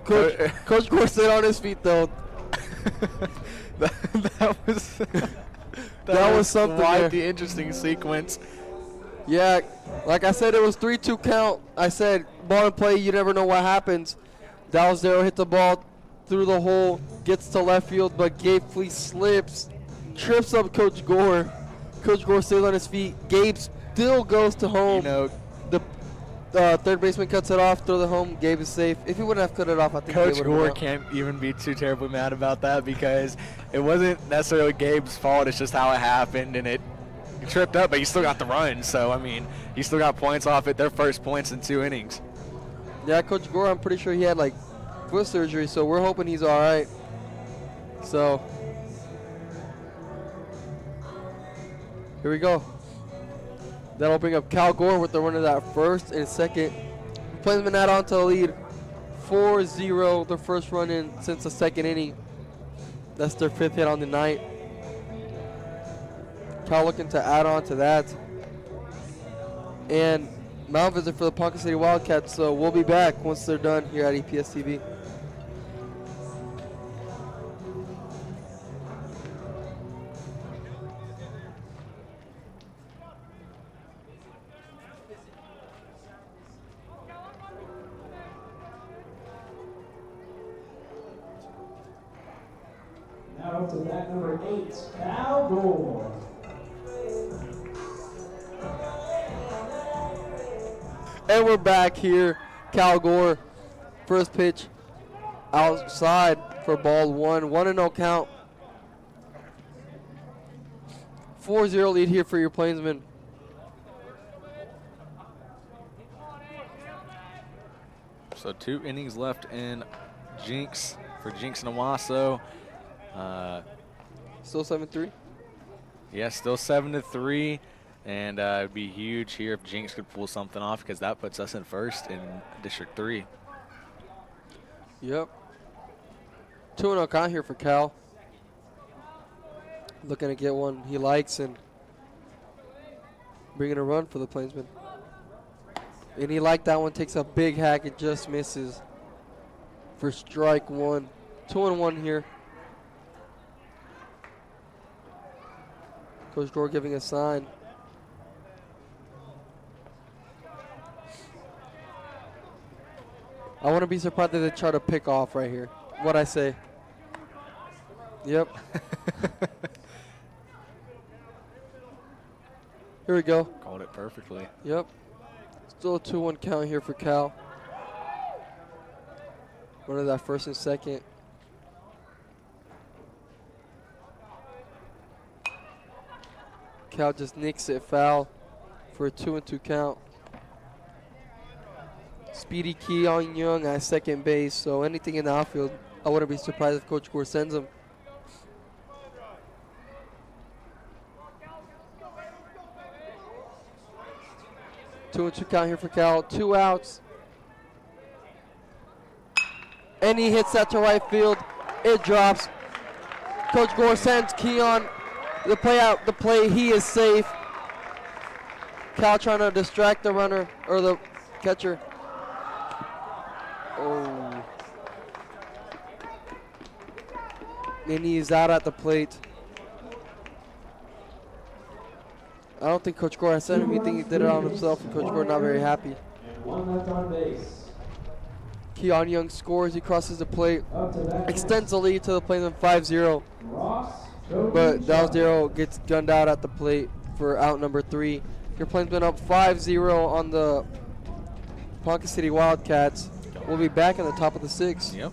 Speaker 3: Coach Gore stayed on his feet though.
Speaker 1: that was
Speaker 3: That was something
Speaker 1: quite
Speaker 3: there.
Speaker 1: the interesting sequence.
Speaker 3: Yeah, like I said, it was 3-2 count. I said ball in play, you never know what happens. Dallas Darrow hit the ball through the hole, gets to left field, but Gabe Fleece slips, trips up Coach Gore. Coach Gore stays on his feet. Gabe still goes to home.
Speaker 1: You know,
Speaker 3: The third baseman cuts it off, throw the home. Gabe is safe. If he wouldn't have cut it off, I think
Speaker 1: Coach
Speaker 3: Gabe
Speaker 1: Gore
Speaker 3: would've
Speaker 1: can't even be too terribly mad about that because it wasn't necessarily Gabe's fault. It's just how it happened, and it tripped up, but you still got the run. So, I mean, you still got points off it. Their first points in 2 innings.
Speaker 3: Yeah, Coach Gore, I'm pretty sure he had like foot surgery, so we're hoping he's all right. So, here we go. That'll bring up Cal Gore with the runner that first and second. Plainsman add on to the lead. 4-0, their first run in since the second inning. That's their 5th hit on the night. Cal looking to add on to that. And mound visit for the Ponca City Wildcats, so we'll be back once they're done here at EPS TV.
Speaker 2: Now up to bat number 8, Cal Gore.
Speaker 3: And we're back here. Cal Gore, first pitch outside for ball 1. 1-0 count. 4-0 lead here for your Plainsmen.
Speaker 1: So 2 innings left in Jinx for Jinx and Owasso.
Speaker 3: Still 7-3.
Speaker 1: Yeah, still 7-3, and it'd be huge here if Jinx could pull something off because that puts us in first in District 3.
Speaker 3: Yep. 2-0 count here for Cal. Looking to get one he likes and bringing a run for the Plainsmen. And he liked that one, takes a big hack, it just misses for strike 1. 2-1 here. Coach Gore giving a sign. I wouldn't be surprised if they try to pick off right here. What I say. Yep. Here we go.
Speaker 1: Called it perfectly.
Speaker 3: Yep. Still a 2-1 count here for Cal. One of that first and second. Cal just nicks it foul for a 2-2 count. Speedy Keon Young at second base, so anything in the outfield, I wouldn't be surprised if Coach Gore sends him. Two and two count here for Cal. 2 outs. And he hits that to right field. It drops. Coach Gore sends Keon The play out, the play, he is safe. Cal trying to distract the runner, or the catcher. Oh. And he's out at the plate. I don't think Coach Gore has said anything. He did it on himself, and Coach Gore not very happy.
Speaker 2: And 1 left on base.
Speaker 3: Keon Young scores. He crosses the plate,
Speaker 2: Up to bat.
Speaker 3: extends the lead to the plate in 5-0.
Speaker 2: Ross.
Speaker 3: But Dalsdale gets gunned out at the plate for out number 3. Your Plainsmen up 5-0 on the Ponca City Wildcats. We'll be back in the top of the 6th.
Speaker 1: Yep.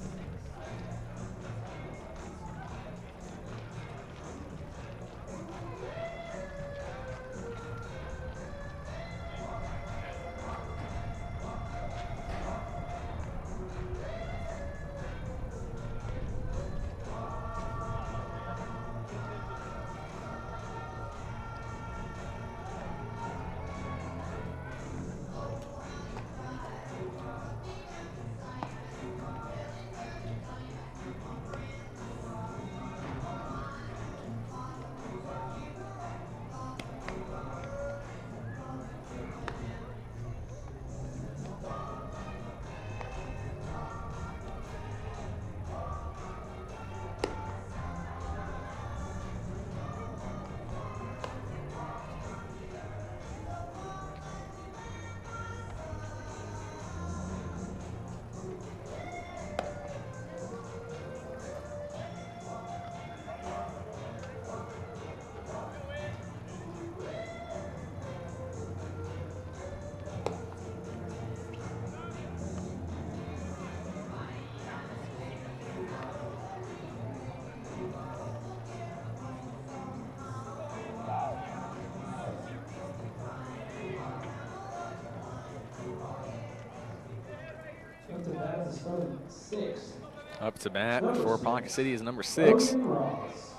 Speaker 2: Up to bat is number 6.
Speaker 1: Up to bat for Ponca City is number 6.
Speaker 2: Ross.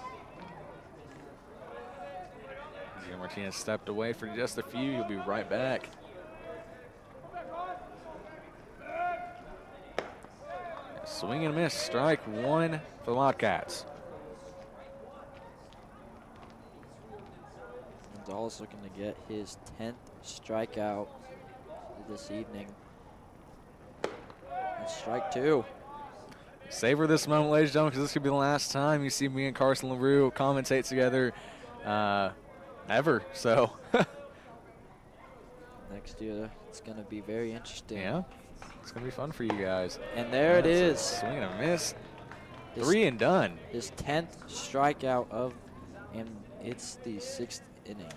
Speaker 1: Gio Martinez stepped away for just a few. He'll be right back. Swing and a miss. Strike 1 for the Wildcats.
Speaker 4: Gonzalez looking to get his 10th strikeout this evening. That's strike 2.
Speaker 1: Savor this moment, ladies and gentlemen, because this could be the last time you see me and Carson LaRue commentate together ever. So,
Speaker 4: Next year, it's going to be very interesting.
Speaker 1: yeah, it's going to be fun for you guys.
Speaker 4: And there it is.
Speaker 1: Swing and a miss.
Speaker 4: His-
Speaker 1: 3 and done.
Speaker 4: His 10th strikeout of, and it's the 6th inning.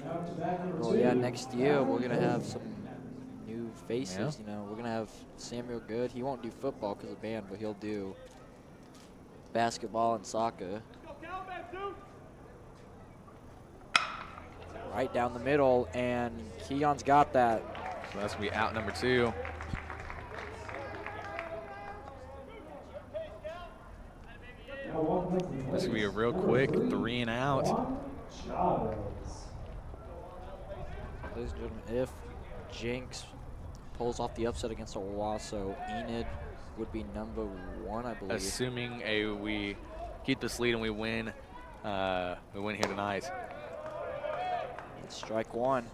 Speaker 2: Up to bat number 2.
Speaker 4: Well, yeah, next year we're going to have some new faces.
Speaker 1: Yeah.
Speaker 4: You know, we're going to have Samuel Good. He won't do football because of band, but he'll do basketball and soccer. Right down the middle, and Keon's got that.
Speaker 1: So that's going to be out number 2.
Speaker 2: Now walking up to the
Speaker 1: This is going to be a
Speaker 2: plate.
Speaker 1: real
Speaker 2: Number
Speaker 1: quick
Speaker 2: 3,
Speaker 1: 3 and out.
Speaker 2: Juan Chavez.
Speaker 4: Ladies and gentlemen, if Jinx pulls off the upset against Owasso, Enid would be number 1, I believe.
Speaker 1: Assuming we keep this lead and we win here tonight.
Speaker 4: It's strike 1.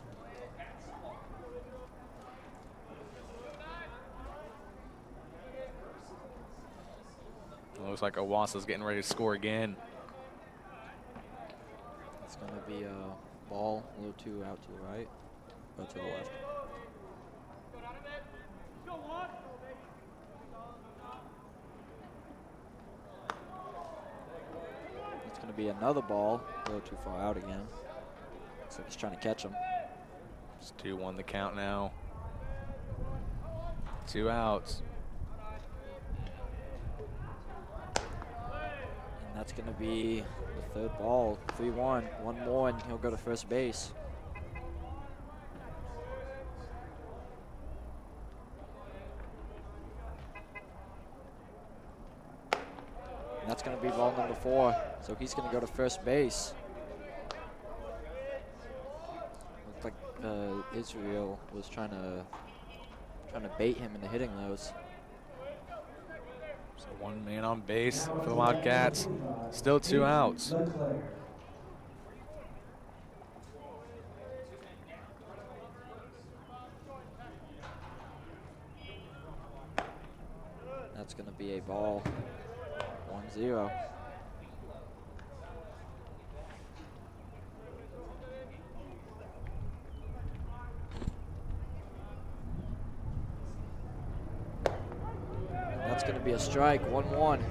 Speaker 1: It looks like Owassa's getting ready to score again.
Speaker 4: It's going to be a ball, a little too out to the right, or to the left. It's going to be another ball, a little too far out again. Looks like he's trying to catch him.
Speaker 1: It's 2-1 the count now. 2 outs.
Speaker 4: And that's going to be the 3rd ball, 3-1. One more, and he'll go to first base. And that's going to be ball number 4. So he's going to go to first base. Looked like Israel was trying to bait him into hitting those.
Speaker 1: So One man on base for the Wildcats. Still 2 outs.
Speaker 4: That's going to be a ball. 1-0. That's going to be a strike. 1-1.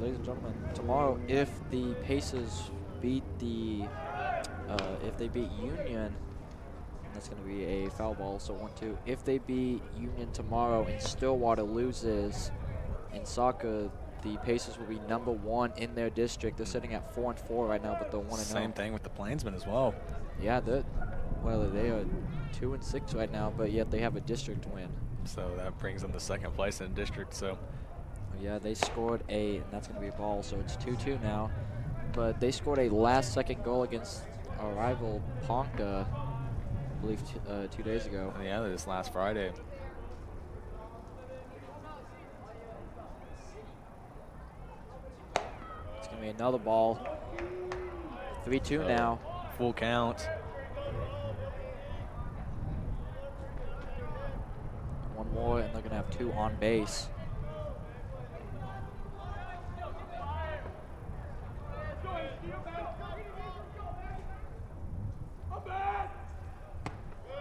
Speaker 4: Ladies and gentlemen, tomorrow, if the Pacers beat if they beat Union, that's going to be a foul ball, so 1-2. If they beat Union tomorrow and Stillwater loses in soccer, the Pacers will be #1 in their district. They're sitting at 4-4 right now, but they're 1-0.
Speaker 1: Same thing with the Plainsmen as well.
Speaker 4: Yeah, they are 2-6 right now, but yet they have a district win.
Speaker 1: So that brings them to second place in the district. So
Speaker 4: yeah, they scored and that's going to be a ball, so it's 2-2 now. But they scored a last-second goal against our rival Ponca, I believe 2 days ago.
Speaker 1: yeah, this last Friday.
Speaker 4: It's going to be another ball. 3-2 now.
Speaker 1: Full count.
Speaker 4: One more, and they're going to have 2 on base.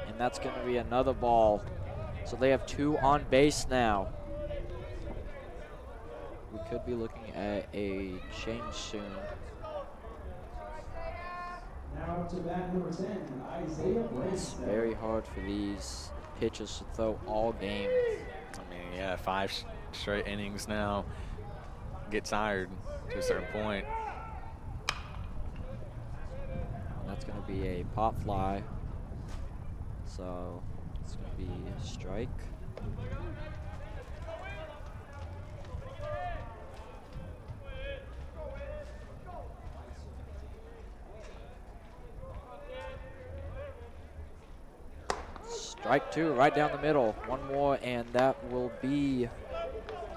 Speaker 4: And that's going to be another ball. So they have 2 on base now. We could be looking at a change soon.
Speaker 2: Now up to bat number 10, Isaiah
Speaker 4: It's
Speaker 2: Branstad.
Speaker 4: very hard for these pitchers to throw all game.
Speaker 1: I mean, yeah, 5 straight innings now. Get tired to a certain point.
Speaker 4: And that's going to be a pop fly. So it's going to be a strike. Strike 2 right down the middle. One more, and that will be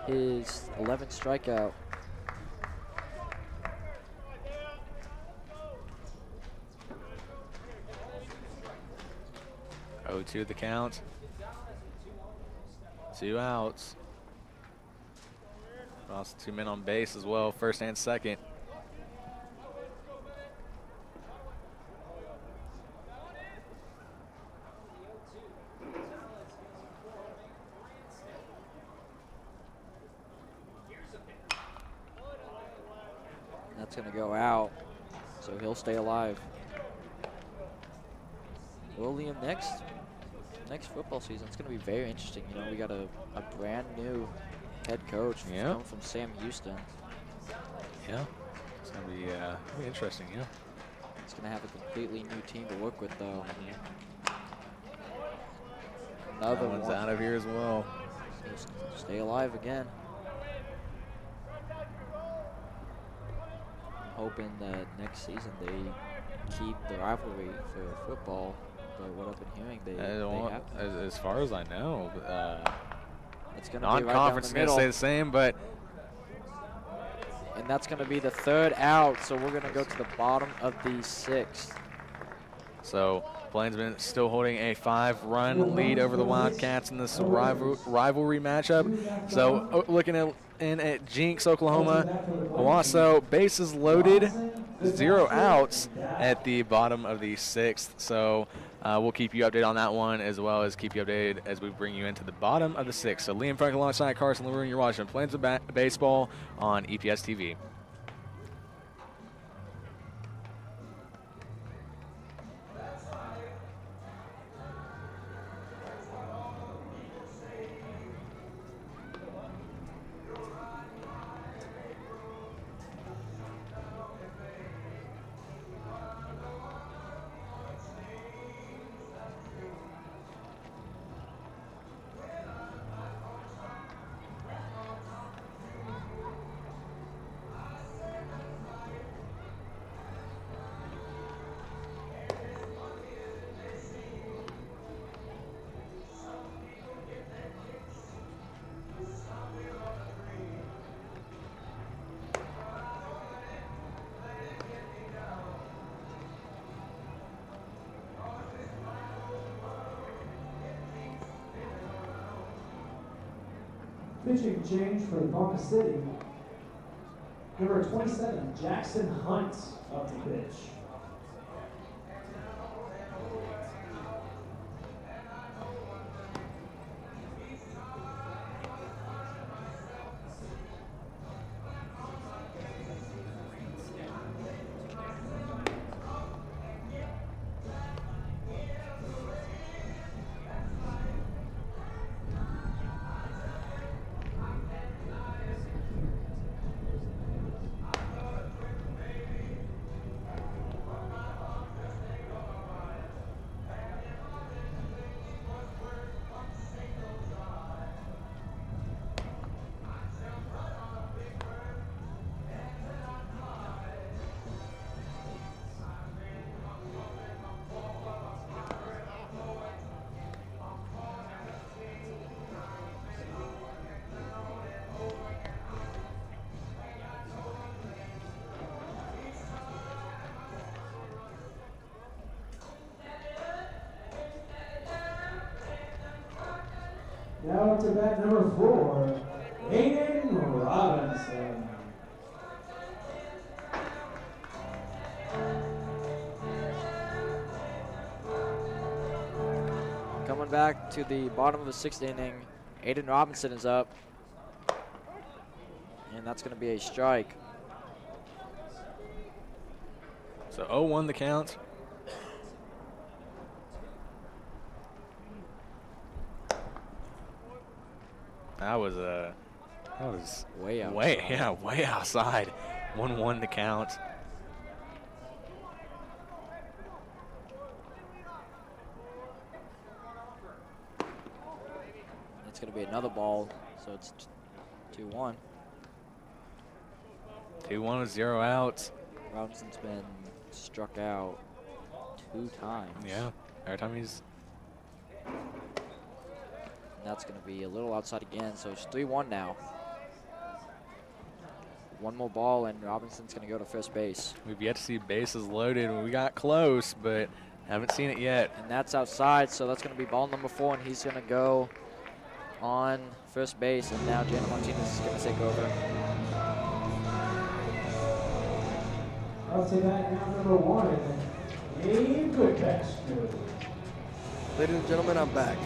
Speaker 4: his 11th strikeout.
Speaker 1: Oh, 2 the count. 2 outs. Also 2 men on base as well, first and second.
Speaker 4: That's going to go out, so he'll stay alive. Well, Liam, next football season, it's going to be very interesting. You know, we got a brand new head coach coming from Sam Houston.
Speaker 1: Yeah, it's going to be interesting, yeah.
Speaker 4: He's going to have a completely new team to work with, though. Another
Speaker 1: That one's
Speaker 4: one.
Speaker 1: out of here as well.
Speaker 4: He'll stay alive again. Hoping that next season they keep the rivalry for football, but what I've been hearing, they have to.
Speaker 1: As far as I know,
Speaker 4: It's going to be right down
Speaker 1: non-conference
Speaker 4: the
Speaker 1: is going to
Speaker 4: middle,
Speaker 1: stay the same, but
Speaker 4: and that's going to be the 3rd out. So we're going to go to the bottom of the 6th.
Speaker 1: so Plainsman still holding a 5-run lead over the Wildcats in this rivalry matchup. So looking at Jinx, Oklahoma, Owasso, bases loaded, 0 outs at the bottom of the 6th. So we'll keep you updated on that one, as well as keep you updated as we bring you into the bottom of the 6th. So Liam Frank alongside Carson LaRue, you're watching Plainsman Baseball on EPS TV.
Speaker 2: pitching change for the Ponca City. Number 27, Jackson Hunt, up to pitch. Now up to bat number 4, Enid Robinson.
Speaker 4: Coming back to the bottom of the 6th inning, Aiden Robinson is up. And that's going to be a strike.
Speaker 1: So 0-1 the count. That was
Speaker 4: Way outside.
Speaker 1: way outside. 1-1 the count.
Speaker 4: It's going to be another ball, so it's 2-1.
Speaker 1: 2-1 with 0 outs.
Speaker 4: Robinson's been struck out 2 times.
Speaker 1: Yeah, every time he's.
Speaker 4: And that's going to be a little outside again, so it's 3-1 now. One more ball, and Robinson's going to go to first base.
Speaker 1: We've yet to see bases loaded. We got close, but haven't seen it yet.
Speaker 4: And that's outside, so that's going to be ball number 4, and he's going to go on first base, and now Jana Martinez is going to take over.
Speaker 2: Up to bat now number 1, Gabe Goodpatch.
Speaker 3: Ladies and gentlemen, I'm back.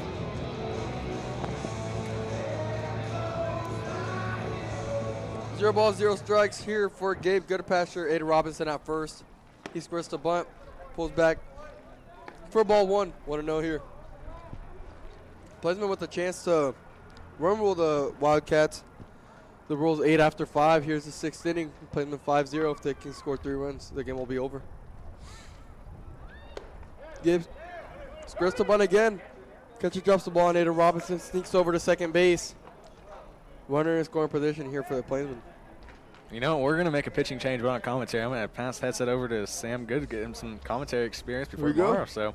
Speaker 3: Zero balls, 0 strikes here for Gabe Goodpasture. Aiden Robinson at first. He squares the bunt, pulls back for ball 1. 1-0 here. Plaisman with a chance to run rule the Wildcats. The rule's 8 after 5. Here's the 6th inning. Plaisman 5-0. If they can score 3 runs, the game will be over. Gibbs squares the bunt again. Catcher drops the ball, and Aiden Robinson sneaks over to second base. Runner in scoring position here for the Plaisman.
Speaker 1: You know, we're going to make a pitching change on commentary. I'm going to pass the headset over to Sam Good to get him some commentary experience before tomorrow. So.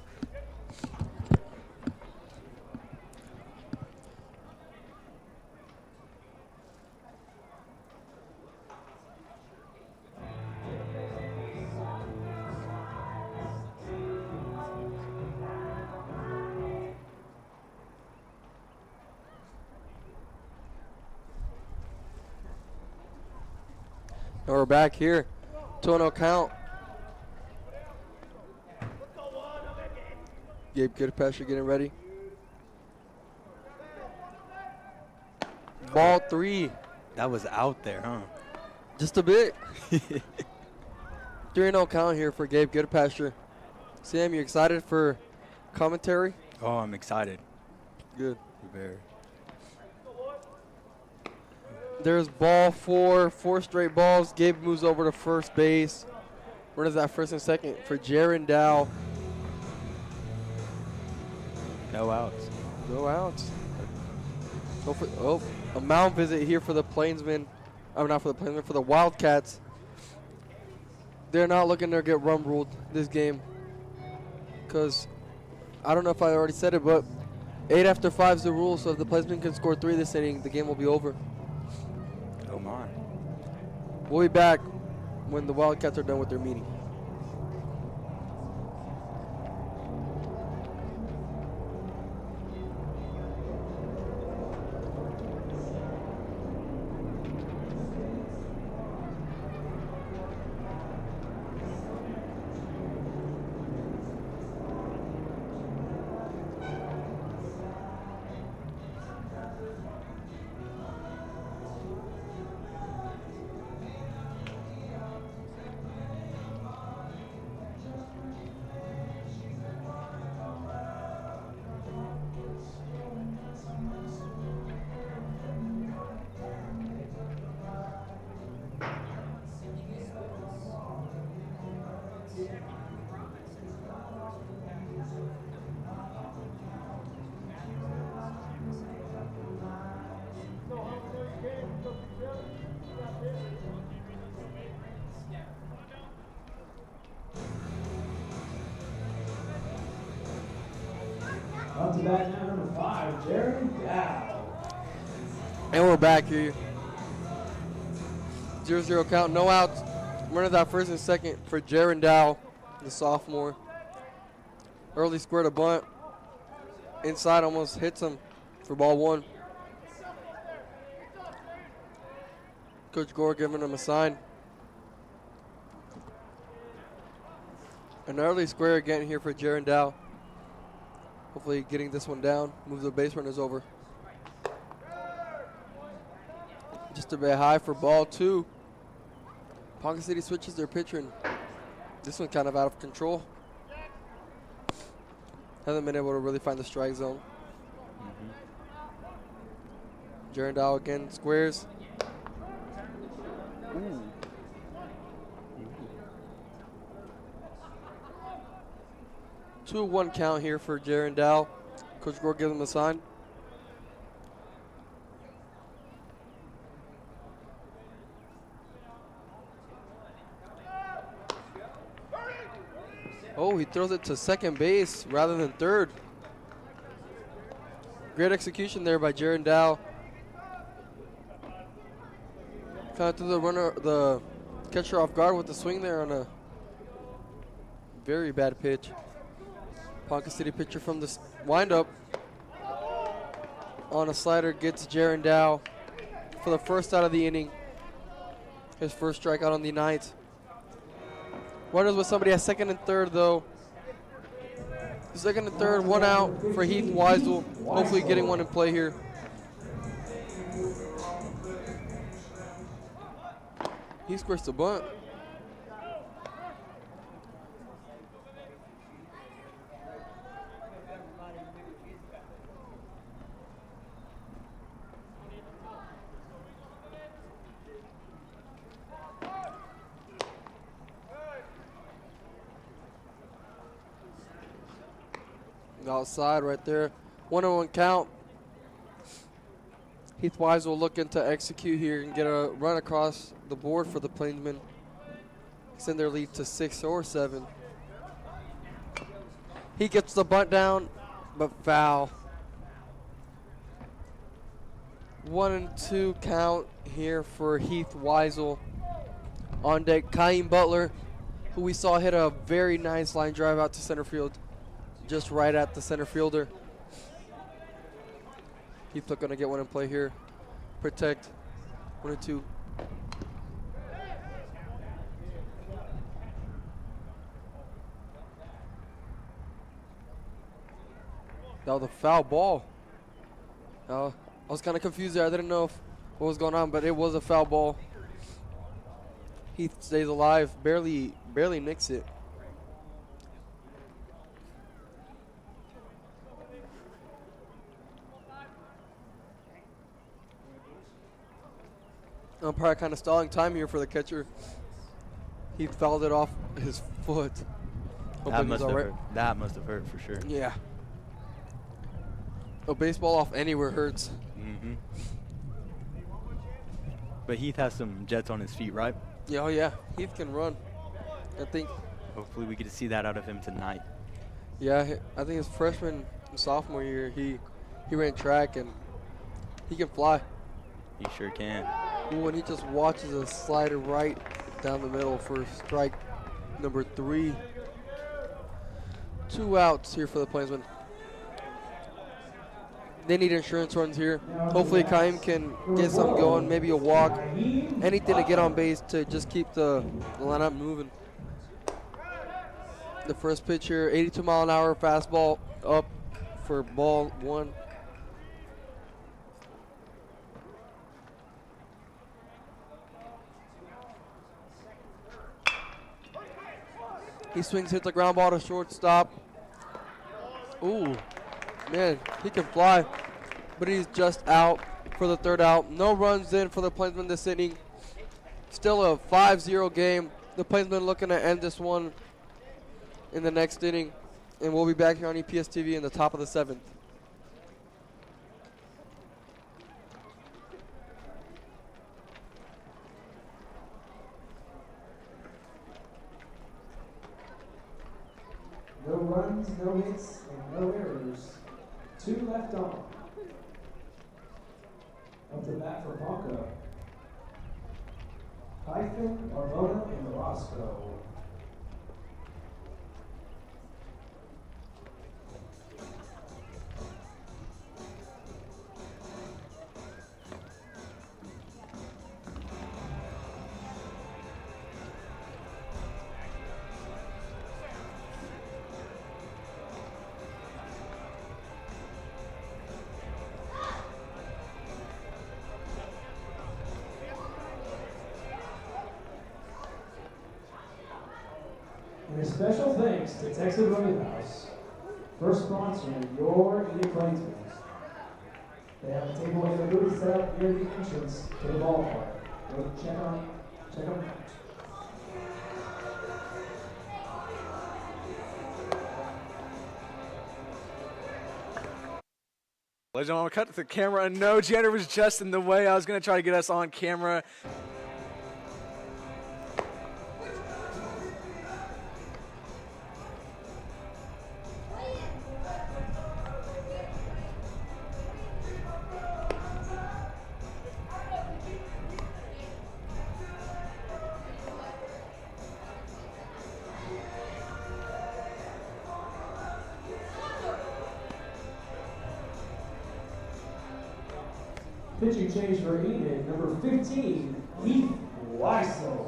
Speaker 3: Now we're back here. 2-0 count. Gabe Goodpasture getting ready. Ball 3.
Speaker 5: That was out there, huh?
Speaker 3: Just a bit. 3-0 count here for Gabe Goodpasture. Sam, you excited for commentary?
Speaker 5: Oh, I'm excited.
Speaker 3: Good.
Speaker 5: Very.
Speaker 3: There's ball 4, 4 straight balls. Gabe moves over to first base. Runners at first and second for Jaron Dow.
Speaker 5: No outs.
Speaker 3: No outs. A mound visit here for the Plainsmen. Not for the Plainsmen, for the Wildcats. They're not looking to get run ruled this game. Because, I don't know if I already said it, but 8 after 5 is the rule. So if the Plainsmen can score 3 this inning, the game will be over.
Speaker 5: Oh, my.
Speaker 3: We'll be back when the Wildcats are done with their meeting.
Speaker 2: Up to bat now, number 5, Jared Dow.
Speaker 3: And we're back here. 0-0 count, no outs. Running that first and second for Jared Dow, the sophomore. Early squared a bunt. Inside almost hits him for ball 1. Coach Gore giving him a sign. An early square again here for Jared Dow. Hopefully getting this one down. Move the base runners over. Just a bit high for ball 2. Ponca City switches their pitcher, and this one kind of out of control. Hasn't been able to really find the strike zone. Jared Dow again squares. Ooh. 2-1 count here for Jared Dow. Coach Gore gives him a sign. Oh, he throws it to second base rather than third. Great execution there by Jared Dow. Kind of threw the catcher off guard with the swing there on a very bad pitch. Ponca City pitcher from the windup on a slider gets Jared Dow for the first out of the inning. His first strikeout on the night. Runners with somebody at second and third, though. Second and third, 1 out for Heath Weisel. Hopefully getting one in play here. He squares the bunt. Outside right there. 1-1 count. Heath Weisel looking to execute here and get a run across the board for the Plainsmen. Extend their lead to 6 or 7. He gets the bunt down, but foul. 1-2 count here for Heath Weisel. On deck, Kaim Butler, who we saw hit a very nice line drive out to center field. Just right at the center fielder. Heath going to get one in play here. Protect. 1-2. That was a foul ball. I was kind of confused there. I didn't know what was going on, but it was a foul ball. Heath stays alive. Barely nicks it. Umpire kind of stalling time here for the catcher. He fouled it off his foot.
Speaker 5: That must have hurt for sure.
Speaker 3: Yeah. A baseball off anywhere hurts.
Speaker 5: Mm-hmm. But Heath has some jets on his feet, right?
Speaker 3: Yeah, oh yeah. Heath can run. I think.
Speaker 5: Hopefully we get to see that out of him tonight.
Speaker 3: Yeah, I think his freshman and sophomore year, he ran track and he can fly.
Speaker 5: He sure can.
Speaker 3: Ooh, and he just watches a slider right down the middle for strike number 3. 2 outs here for the Plainsmen. They need insurance runs here. Hopefully Kaim can get something going, maybe a walk, anything to get on base to just keep the lineup moving. The first pitch here, 82-mile-an-hour fastball up for ball 1. He swings, hits a ground ball to shortstop. Ooh, man, he can fly, but he's just out for the 3rd out. No runs in for the Plainsmen this inning. Still a 5-0 game. The Plainsmen looking to end this one in the next inning, and we'll be back here on EPS TV in the top of the 7th.
Speaker 2: No runs, no hits, and no errors. 2 left on. Up to bat for Ponca. Hyphen, Arbona, and Roscoe. And a special thanks to Texas Roadhouse for sponsoring your Enid Plainsmen. They have a table and a booth set up near the entrance to the ballpark. Go check them out.
Speaker 1: Ladies and gentlemen, cut the camera. No, Jenner was just in the way. I was going to try to get us on camera.
Speaker 2: Pitching change for Enid, number 15, Heath Weissel.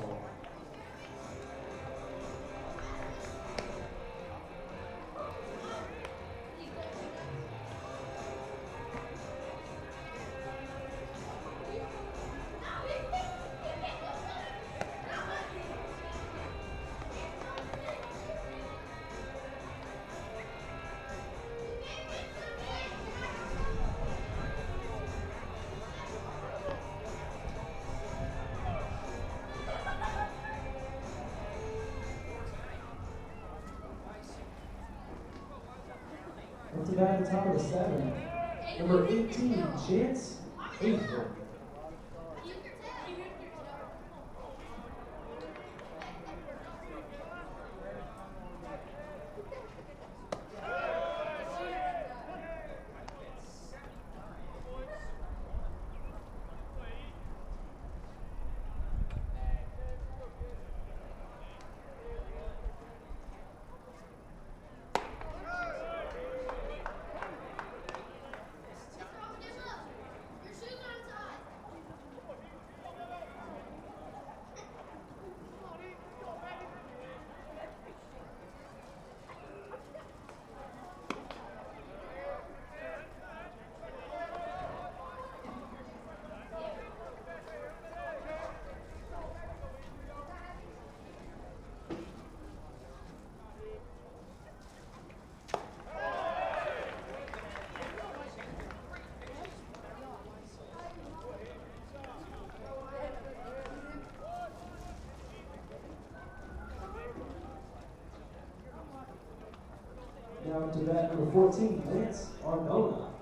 Speaker 2: Up to bat at the top of the 7, number 18, Chance April. Now to bat number 14, Lance Arbona.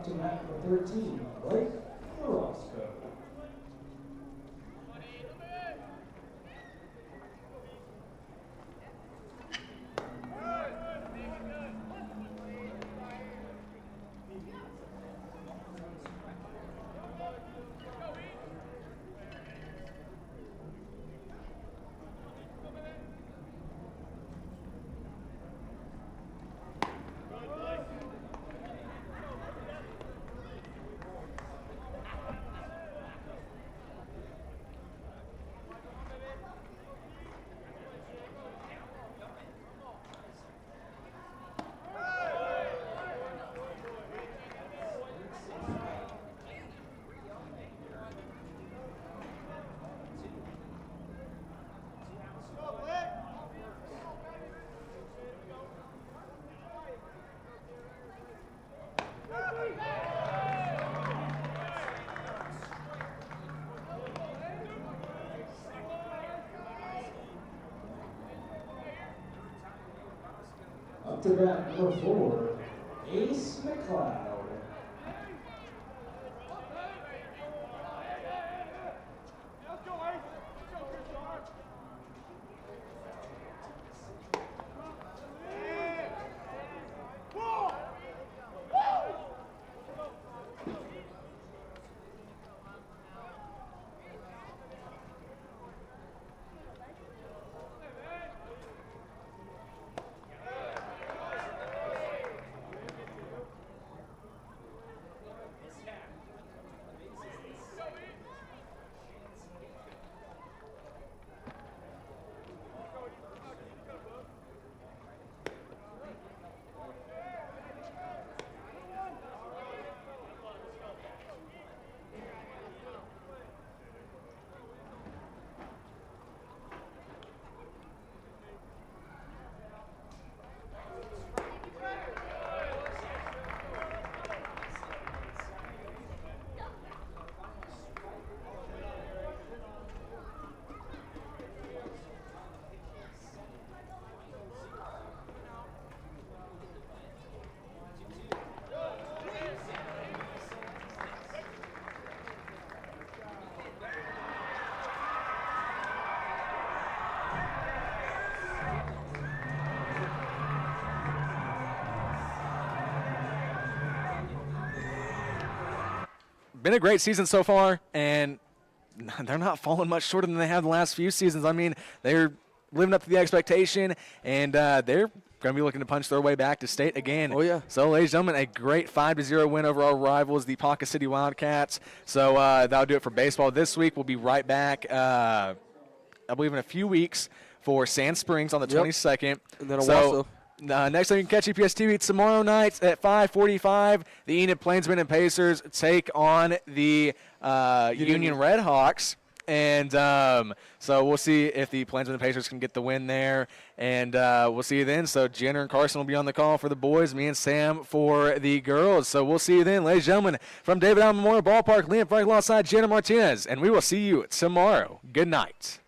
Speaker 2: Up to mat number 13, Blake Orozco. Up to bat number 4, Ace McLeod.
Speaker 1: Been a great season so far, and they're not falling much shorter than they have the last few seasons. I mean, they're living up to the expectation, and they're going to be looking to punch their way back to state again.
Speaker 3: Oh, yeah.
Speaker 1: So, ladies and gentlemen, a great 5-0 win over our rivals, the Ponca City Wildcats. So that'll do it for baseball this week. We'll be right back, I believe, in a few weeks for Sand Springs on the 22nd.
Speaker 3: And then Owasso.
Speaker 1: Next time you can catch EPS TV tomorrow night at 5:45. The Enid Plainsmen and Pacers take on the Union Red Hawks. And so we'll see if the Plainsmen and Pacers can get the win there. And we'll see you then. So Jenner and Carson will be on the call for the boys, me and Sam for the girls. So we'll see you then, ladies and gentlemen. From David Allen Memorial Ballpark, Liam Frank alongside Jenna Martinez. And we will see you tomorrow. Good night.